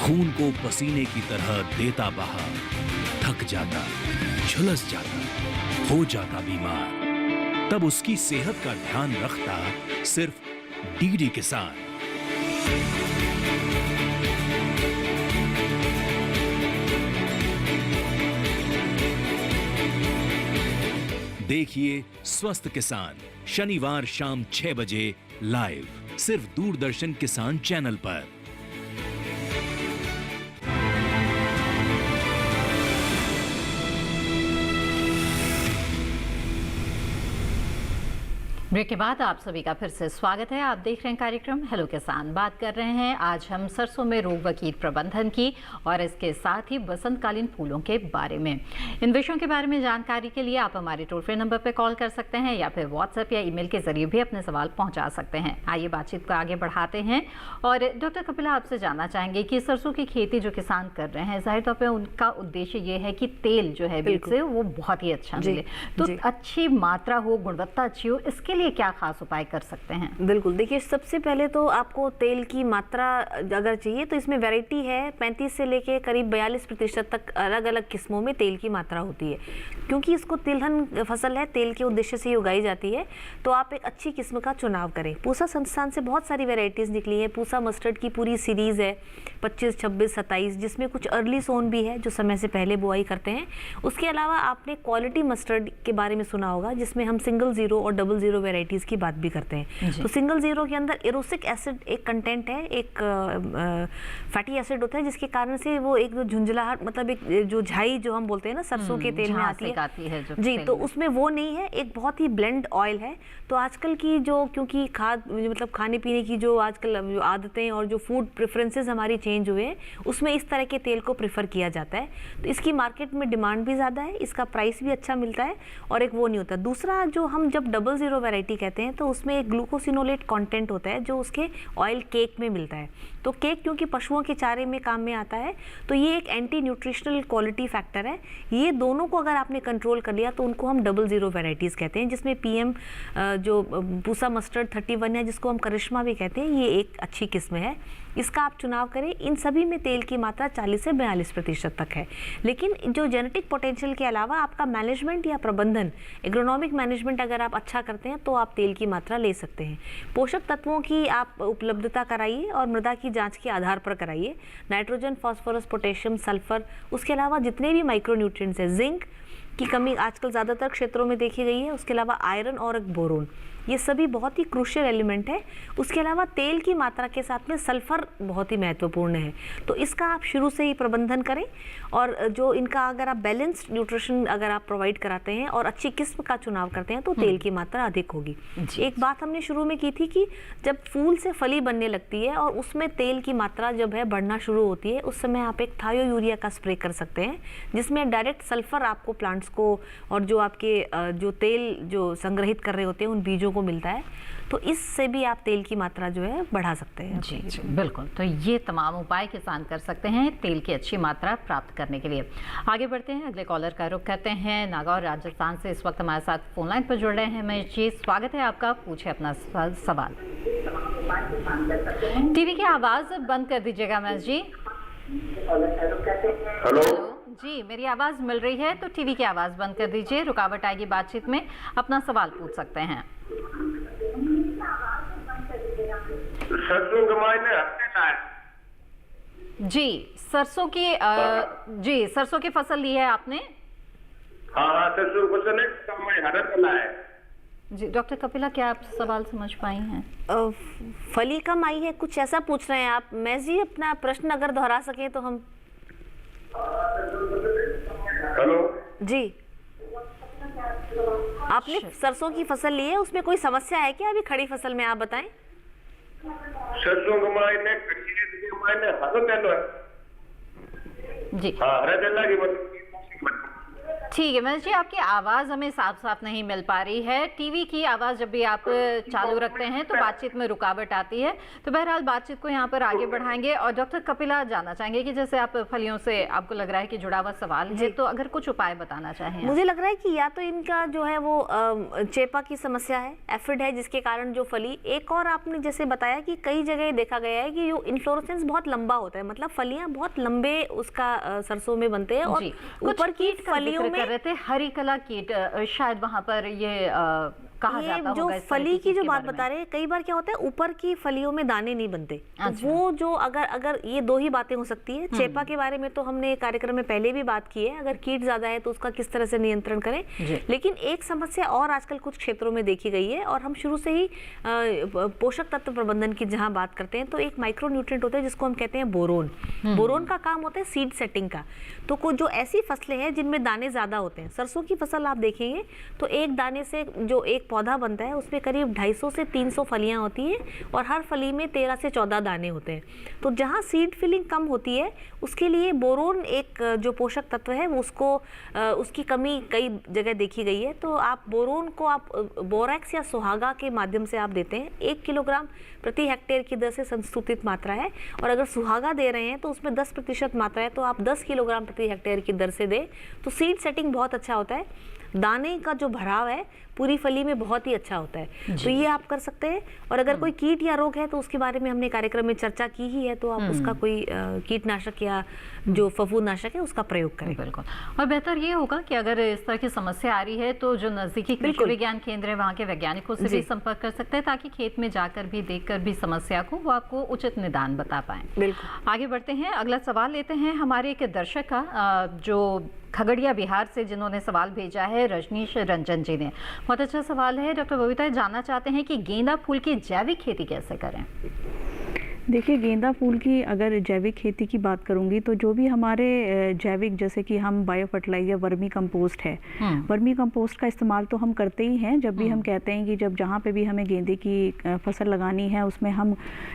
खून को पसीने की तरह देता बहा, थक जाता, झुलस जाता, हो जाता बीमार, तब उसकी सेहत का ध्यान रखता सिर्फ डीडी किसान। देखिए स्वस्थ किसान शनिवार शाम 6 बजे लाइव सिर्फ दूरदर्शन किसान चैनल पर। ब्रेक के बाद आप सभी का फिर से स्वागत है। आप देख रहे हैं कार्यक्रम हेलो किसान। बात कर रहे हैं आज हम सरसों में रोग व कीट प्रबंधन की और इसके साथ ही बसंतकालीन फूलों के बारे में। इन विषयों के बारे में जानकारी के लिए आप हमारे टोल फ्री नंबर पर कॉल कर सकते हैं या फिर व्हाट्सएप या ईमेल के जरिए भी अपने सवाल पहुंचा सकते हैं। आइए बातचीत को आगे बढ़ाते हैं और डॉक्टर कपिला आपसे जानना चाहेंगे कि सरसों की खेती जो किसान कर रहे हैं, जाहिर तौर पर उनका उद्देश्य ये है कि तेल जो है बीज से वो बहुत ही अच्छा मिले, तो अच्छी मात्रा हो, गुणवत्ता अच्छी हो, इसके लिए क्या खास उपाय कर सकते हैं? बिल्कुल, देखिए सबसे पहले तो आपको तेल की मात्रा अगर चाहिए तो इसमें वैरायटी है 35 से लेके करीब 42% तक अलग अलग किस्मों में तेल की मात्रा होती है। क्योंकि इसको तिलहन फसल है, तेल के उद्देश्य से उगाई जाती है, तो आप एक अच्छी किस्म का चुनाव करें। पूसा संस्थान से बहुत सारी वैरायटीज़ निकली है। पूसा मस्टर्ड की पूरी सीरीज़ है 25, 26, 27, जिसमें कुछ अर्ली सोन भी है जो समय से पहले बुआई करते हैं। उसके अलावा आपने क्वालिटी मस्टर्ड के बारे में सुना होगा, जिसमें हम सिंगल जीरो और डबल जीरो वैरायटीज़ की बात भी करते हैं। तो सिंगल जीरो के अंदर एरोसिक एसिड एक कंटेंट है, एक फैटी एसिड होता है, जिसके कारण से वो एक जो झुंझलाहट मतलब एक जो झाई जो हम बोलते हैं ना सरसों के तेल में आती है जी, तो उसमें वो नहीं है, एक बहुत ही ब्लेंड ऑयल है। तो आजकल की जो क्योंकि मतलब खाने पीने की जो आजकल जो आदतें और जो फूड प्रेफरेंसेस हमारी चेंज हुए हैं, उसमें इस तरह के तेल को प्रेफर किया जाता है। तो इसकी मार्केट में डिमांड भी ज़्यादा है, इसका प्राइस भी अच्छा मिलता है और एक वो नहीं होता। दूसरा, जो हम जब डबल जीरो वैरायटी कहते हैं तो उसमें एक ग्लूकोसिनोलेट कंटेंट होता है जो उसके ऑयल केक में मिलता है। तो केक क्योंकि पशुओं के चारे में काम में आता है, तो ये एक एंटी न्यूट्रिशनल क्वालिटी फैक्टर है। ये दोनों को अगर आपने कंट्रोल कर लिया तो उनको हम डबल जीरो वैरायटीज़ कहते हैं, जिसमें पीएम जो पूसा मस्टर्ड 31 है, जिसको हम करिश्मा भी कहते हैं, ये एक अच्छी किस्म है। इसका आप चुनाव करें। इन सभी में तेल की मात्रा 40 से 42% तक है। लेकिन जो जेनेटिक पोटेंशियल के अलावा आपका मैनेजमेंट या प्रबंधन, एग्रोनॉमिक मैनेजमेंट अगर आप अच्छा करते हैं तो आप तेल की मात्रा ले सकते हैं। पोषक तत्वों की आप उपलब्धता कराइए और मृदा की जांच के आधार पर कराइए। नाइट्रोजन, फास्फोरस, पोटेशियम, सल्फर, उसके अलावा जितने भी माइक्रोन्यूट्रिएंट्स हैं, जिंक की कमी आजकल ज़्यादातर क्षेत्रों में देखी गई है, उसके अलावा आयरन और एक बोरोन, ये सभी बहुत ही क्रूशियल एलिमेंट है। उसके अलावा तेल की मात्रा के साथ में सल्फर बहुत ही महत्वपूर्ण है, तो इसका आप शुरू से ही प्रबंधन करें। और जो इनका अगर आप बैलेंस्ड न्यूट्रिशन अगर आप प्रोवाइड कराते हैं और अच्छी किस्म का चुनाव करते हैं तो तेल की मात्रा अधिक होगी। एक बात हमने शुरू में की थी कि जब फूल से फली बनने लगती है और उसमें तेल की मात्रा जब है बढ़ना शुरू होती है, उस समय आप एक थायो यूरिया का स्प्रे कर सकते हैं, जिसमें डायरेक्ट सल्फर आपको प्लांट्स को और जो आपके जो तेल जो संग्रहित कर रहे होते हैं उन बीजों को मिलता है, तो इससे भी आप तेल की मात्रा जो है बढ़ा सकते हैं। जी जी बिल्कुल, तो ये तमाम उपाय किसान कर सकते हैं तेल की अच्छी मात्रा प्राप्त करने के लिए। आगे बढ़ते हैं, अगले कॉलर का रुख करते हैं। नागौर राजस्थान से इस वक्त हमारे साथ फोन लाइन पर जुड़ रहे हैं महेश जी, स्वागत है आपका, पूछे अपना सवाल। टीवी की आवाज़ बंद कर दीजिएगा महेश जी। हेलो जी, मेरी आवाज़ मिल रही है तो टीवी की आवाज़ बंद कर दीजिए, रुकावट आएगी बातचीत में, अपना सवाल पूछ सकते हैं। सरसों कमाई में जी, सरसों की जी सरसों की फसल ली है आपने? हाँ, सरसों की फसल कमाई हरा चला है जी। डॉक्टर कपिला, क्या आप सवाल समझ पाई हैं? फली कम आई है, कुछ ऐसा पूछ रहे हैं आप? मैं जी अपना प्रश्न अगर दोहरा सके तो हम। हेलो जी, आपने सरसों की फसल ली है, उसमें कोई समस्या है क्या अभी खड़ी फसल में, आप बताएं। सरसों कमाई में हरा चलो है जी। हाँ, हरा चला की ठीक है महेश जी, आपकी आवाज़ हमें साफ साफ नहीं मिल पा रही है। टीवी की आवाज़ जब भी आप चालू रखते हैं तो बातचीत में रुकावट आती है, तो बहरहाल बातचीत को यहाँ पर आगे बढ़ाएंगे। और डॉक्टर कपिला जानना चाहेंगे कि जैसे आप फलियों से आपको लग रहा है कि जुड़ा हुआ सवाल है, तो अगर कुछ उपाय बताना चाहें। मुझे लग रहा है कि या तो इनका जो है वो चेपा की समस्या है, एफिड है, जिसके कारण जो फली, एक और आपने जैसे बताया कि कई जगह देखा गया है कि जो इन्फ्लोरेसेंस बहुत लंबा होता है, मतलब फलियां बहुत लंबे उसका सरसों में बनते हैं और ऊपर की फलियों में कर रहे थे हरी कला कीट, शायद वहां पर ये कहा जाता होगा। जो फली की जो बात बता रहे हैं, कई बार क्या होता है ऊपर की फलियों में दाने नहीं बनते, तो वो जो अगर ये दो ही बातें हो सकती है। चेपा के बारे में तो हमने कार्यक्रम में पहले भी बात की है, अगर कीट ज्यादा है तो उसका किस तरह से नियंत्रण करें। लेकिन एक समस्या और आजकल कुछ क्षेत्रों में देखी गई है, और हम शुरू से ही पोषक तत्व प्रबंधन की जहाँ बात करते हैं तो एक माइक्रो न्यूट्रिएंट होता है जिसको हम कहते हैं बोरोन। बोरोन का काम होता है सीड सेटिंग का। तो कुछ जो ऐसी फसलें हैं जिनमें दाने ज्यादा होते हैं, सरसों की फसल आप देखेंगे तो एक दाने से जो एक पौधा बनता है उसमें करीब 250 से 300 फलियां होती हैं और हर फली में 13 से 14 दाने होते हैं। तो जहां सीड फिलिंग कम होती है उसके लिए बोरोन एक जो पोषक तत्व है उसको उसकी कमी कई जगह देखी गई है। तो आप बोरोन को आप बोरैक्स या सुहागा के माध्यम से आप देते हैं। 1 किलोग्राम प्रति हेक्टेयर की दर से संस्तुतित मात्रा है, और अगर सुहागा दे रहे हैं तो उसमें 10% मात्रा है, तो आप 10 किलोग्राम प्रति हेक्टेयर की दर से दें तो सीड सेटिंग बहुत अच्छा होता है। दाने का जो भराव है पूरी फली में बहुत ही अच्छा होता है, तो ये आप कर सकते हैं। और अगर कोई कीट या रोग है तो उसके बारे में हमने कार्यक्रम में चर्चा की ही है, तो आप उसका कोई कीटनाशक या जो फफूंदनाशक है उसका प्रयोग करें। बिल्कुल, और बेहतर ये होगा कि अगर इस तरह की समस्या आ रही है तो जो नजदीकी कृषि विज्ञान केंद्र है वहाँ के वैज्ञानिकों से भी संपर्क कर सकते हैं, ताकि खेत में जाकर भी देखकर भी समस्या को वो आपको उचित निदान बता पाए। बिल्कुल, आगे बढ़ते हैं, अगला सवाल लेते हैं हमारे एक दर्शक का जो खगड़िया बिहार से जिन्होंने सवाल भेजा है, रजनीश रंजन जी ने। बहुत अच्छा सवाल है। डॉक्टर बबीता जानना चाहते हैं कि गेंदा फूल की जैविक खेती कैसे करें। देखिए, गेंदा फूल की अगर जैविक खेती की बात करूंगी तो जो भी हमारे जैविक, जैसे कि हम बायो फर्टिलाइजर, वर्मी कंपोस्ट है, वर्मी कंपोस्ट का इस्तेमाल तो हम करते ही हैं। जब भी हम कहते हैं कि जब जहाँ पे भी हमें गेंदे की फसल लगानी है उसमें हम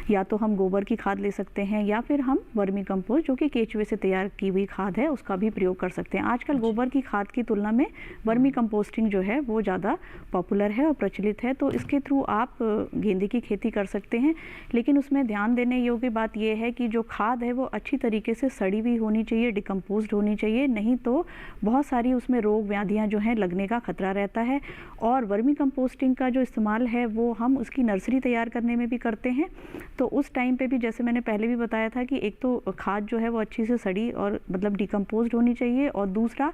या तो हम गोबर की खाद ले सकते हैं या फिर हम वर्मी कंपोस्ट जो कि केचुए से तैयार की हुई खाद है उसका भी प्रयोग कर सकते हैं। आजकल गोबर की खाद की तुलना में वर्मी कंपोस्टिंग जो है वो ज़्यादा पॉपुलर है और प्रचलित है, तो इसके थ्रू आप गेंदे की खेती कर सकते हैं। लेकिन उसमें ध्यान देने योग्य बात यह है कि जो खाद है वो अच्छी तरीके से सड़ी हुई होनी चाहिए, डिकम्पोज्ड होनी चाहिए, नहीं तो बहुत सारी उसमें रोग व्याधियाँ जो हैं लगने का खतरा रहता है। और वर्मी कंपोस्टिंग का जो इस्तेमाल है वो हम उसकी नर्सरी तैयार करने में भी करते हैं। तो उस टाइम पे भी जैसे मैंने पहले भी बताया था कि एक तो खाद जो है वो अच्छी से सड़ी और मतलब डिकम्पोज्ड होनी चाहिए, और दूसरा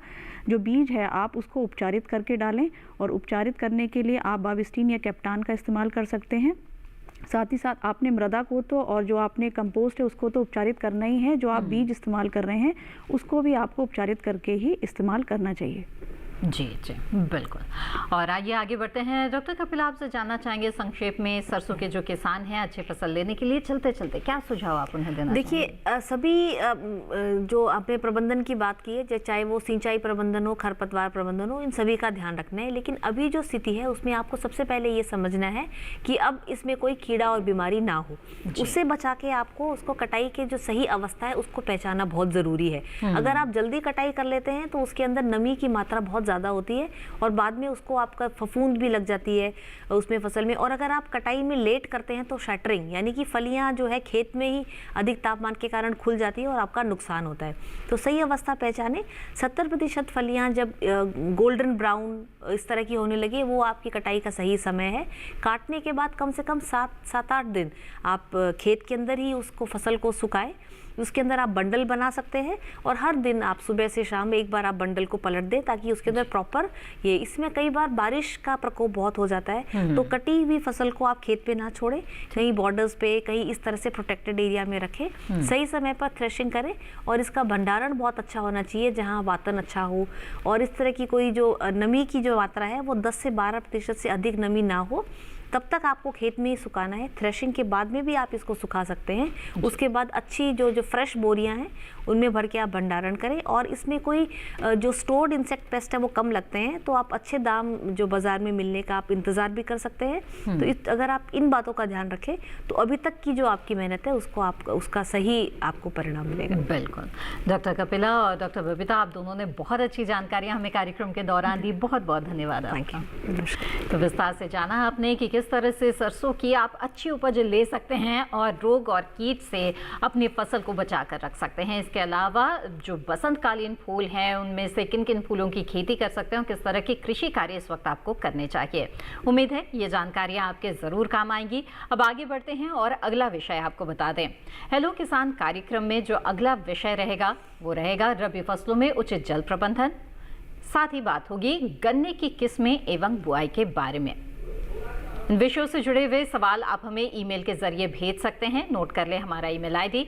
जो बीज है आप उसको उपचारित करके डालें, और उपचारित करने के लिए आप बाविस्टीन या कैप्टान का इस्तेमाल कर सकते हैं। साथ ही साथ आपने मृदा को तो और जो आपने कंपोस्ट है उसको तो उपचारित करना ही है, जो आप बीज इस्तेमाल कर रहे हैं उसको भी आपको उपचारित करके ही इस्तेमाल करना चाहिए। जी जी बिल्कुल। और आइए आगे बढ़ते हैं। डॉक्टर कपिला, आपसे जानना चाहेंगे संक्षेप में सरसों के जो किसान हैं अच्छी फसल लेने के लिए चलते चलते क्या सुझाव आप उन्हें देना चाहेंगे? देखिए, सभी जो आपने प्रबंधन की बात की है, चाहे वो सिंचाई प्रबंधन हो, खरपतवार प्रबंधन हो, इन सभी का ध्यान रखना है। लेकिन अभी जो स्थिति है उसमें आपको सबसे पहले ये समझना है कि अब इसमें कोई कीड़ा और बीमारी ना हो, उससे बचा के आपको उसको कटाई के जो सही अवस्था है उसको पहचानना बहुत ज़रूरी है। अगर आप जल्दी कटाई कर लेते हैं तो उसके अंदर नमी की मात्रा बहुत ज़्यादा होती है और बाद में उसको आपका फफूंद भी लग जाती है उसमें फसल में। और अगर आप कटाई में लेट करते हैं तो शटरिंग यानी कि फलियां जो है खेत में ही अधिक तापमान के कारण खुल जाती है और आपका नुकसान होता है। तो सही अवस्था पहचाने। 70% फलियां जब गोल्डन ब्राउन इस तरह की होने लगी वो आपकी कटाई का सही समय है। काटने के बाद कम से कम 7-8 दिन आप खेत के अंदर ही उसको फसल को सुखाएं। उसके अंदर आप बंडल बना सकते हैं और हर दिन आप सुबह से शाम एक बार आप बंडल को पलट दें ताकि उसके अंदर प्रॉपर ये, इसमें कई बार बारिश का प्रकोप बहुत हो जाता है तो कटी हुई फसल को आप खेत पे ना छोड़ें, कहीं बॉर्डर्स पे कहीं इस तरह से प्रोटेक्टेड एरिया में रखें। सही समय पर थ्रेशिंग करें और इसका भंडारण बहुत अच्छा होना चाहिए जहाँ वातन अच्छा हो और इस तरह की कोई जो नमी की जो मात्रा है वो 10 से 12% से अधिक नमी ना हो, तब तक आपको खेत में ही सुखाना है। थ्रेशिंग के बाद में भी आप इसको सुखा सकते हैं। उसके बाद अच्छी जो फ्रेश बोरियां हैं उनमें भर के आप भंडारण करें और इसमें कोई जो स्टोर्ड इंसेक्ट पेस्ट है वो कम लगते हैं तो आप अच्छे दाम जो बाजार में मिलने का आप इंतज़ार भी कर सकते हैं। तो अगर आप इन बातों का ध्यान रखें तो अभी तक की जो आपकी मेहनत है उसका सही आपको परिणाम मिलेगा। बिल्कुल। डॉक्टर कपिला और डॉक्टर बबीता, आप दोनों ने बहुत अच्छी जानकारियाँ हमें कार्यक्रम के दौरान दी। बहुत बहुत धन्यवाद आपका। तो विस्तार से जाना आपने कि किस तरह से सरसों की आप अच्छी उपज ले सकते हैं और रोग और कीट से अपनी फसल को बचा कर रख सकते हैं। इसके अलावा जो बसंतकालीन फूल हैं उनमें से किन किन फूलों की खेती कर सकते हैं, किस तरह के कृषि कार्य इस वक्त आपको करने चाहिए। उम्मीद है ये जानकारियां आपके ज़रूर काम आएंगी। अब आगे बढ़ते हैं और अगला विषय आपको बता दें। हेलो किसान कार्यक्रम में जो अगला विषय रहेगा वो रहेगा रबी फसलों में उचित जल प्रबंधन। साथ ही बात होगी गन्ने की किस्में एवं बुआई के बारे में। इन विषयों से जुड़े हुए सवाल आप हमें ईमेल के जरिए भेज सकते हैं। नोट कर लें हमारा ईमेल आईडी।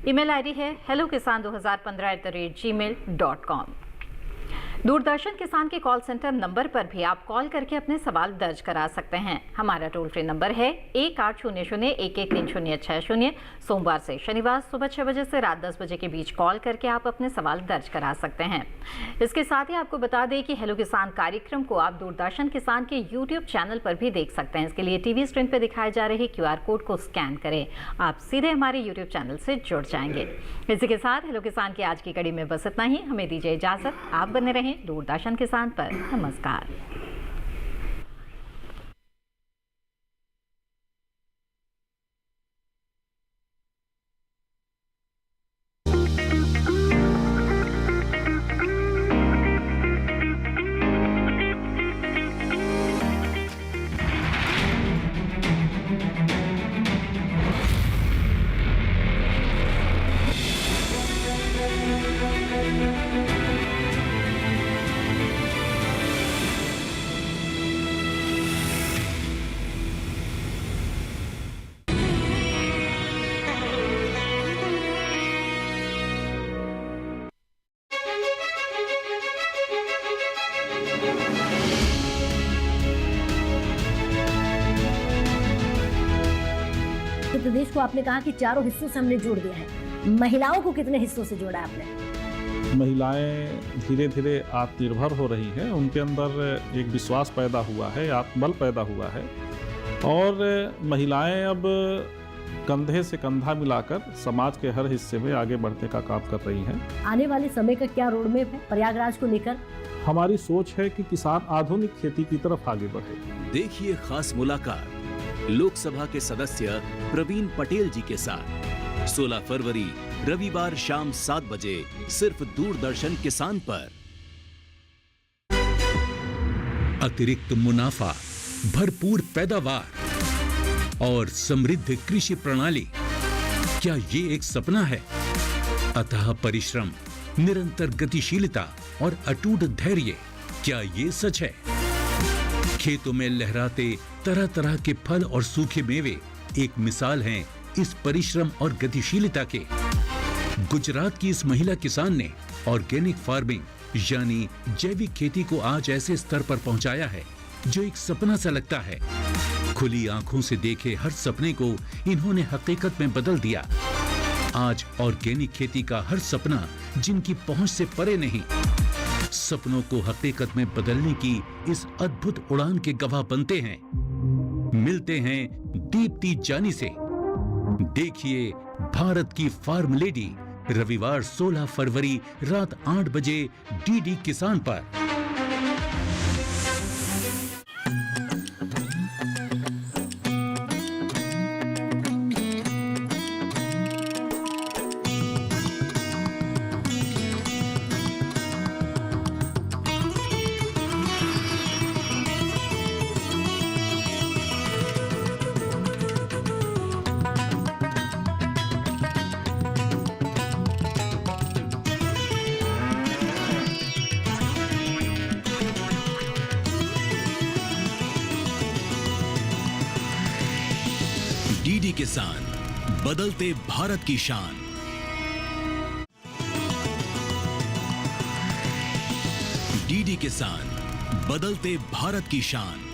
ईमेल आईडी है hellokisan2015@gmail.com। दूरदर्शन किसान के कॉल सेंटर नंबर पर भी आप कॉल करके अपने सवाल दर्ज करा सकते हैं। हमारा टोल फ्री नंबर है 1800-113060। सोमवार से शनिवार सुबह 6 बजे से रात 10 बजे के बीच कॉल करके आप अपने सवाल दर्ज करा सकते हैं। इसके साथ ही आपको बता दें कि हेलो किसान कार्यक्रम को आप दूरदर्शन किसान के यूट्यूब चैनल पर भी देख सकते हैं। इसके लिए टीवी स्क्रीन पर दिखाए जा रहे QR कोड को स्कैन करें, आप सीधे हमारे यूट्यूब चैनल से जुड़ जाएंगे। इसी के साथ हेलो किसान की आज की कड़ी में बस इतना ही। हमें दीजिए इजाजत। आप बने रहें दूरदर्शन किसान पर। नमस्कार। प्रदेश को आपने कहा कि चारों हिस्सों से हमने जोड़ दिया है, महिलाओं को कितने हिस्सों से जोड़ा आपने? महिलाएं धीरे धीरे आत्मनिर्भर हो रही हैं, उनके अंदर एक विश्वास पैदा हुआ है, आत्मबल पैदा हुआ है और महिलाएं अब कंधे से कंधा मिलाकर समाज के हर हिस्से में आगे बढ़ने का काम कर रही हैं। आने वाले समय का क्या रोडमैप है प्रयागराज को लेकर? हमारी सोच है कि किसान आधुनिक खेती की तरफ आगे बढ़े। देखिए खास मुलाकात लोकसभा के सदस्य प्रवीण पटेल जी के साथ 16 फरवरी रविवार शाम 7 बजे सिर्फ दूरदर्शन किसान पर। अतिरिक्त मुनाफा, भरपूर पैदावार और समृद्ध कृषि प्रणाली, क्या ये एक सपना है? अथाह परिश्रम, निरंतर गतिशीलता और अटूट धैर्य, क्या ये सच है? खेतों में लहराते तरह तरह के फल और सूखे मेवे एक मिसाल हैं इस परिश्रम और गतिशीलता के। गुजरात की इस महिला किसान ने ऑर्गेनिक फार्मिंग यानी जैविक खेती को आज ऐसे स्तर पर पहुंचाया है जो एक सपना सा लगता है। खुली आंखों से देखे हर सपने को इन्होंने हकीकत में बदल दिया। आज ऑर्गेनिक खेती का हर सपना जिनकी पहुंच से परे नहीं, सपनों को हकीकत में बदलने की इस अद्भुत उड़ान के गवाह बनते हैं। मिलते हैं दीप्ति जानी से। देखिए भारत की फार्म लेडी रविवार 16 फरवरी रात 8 बजे डीडी किसान पर। डीडी किसान, बदलते भारत की शान। डीडी किसान, बदलते भारत की शान।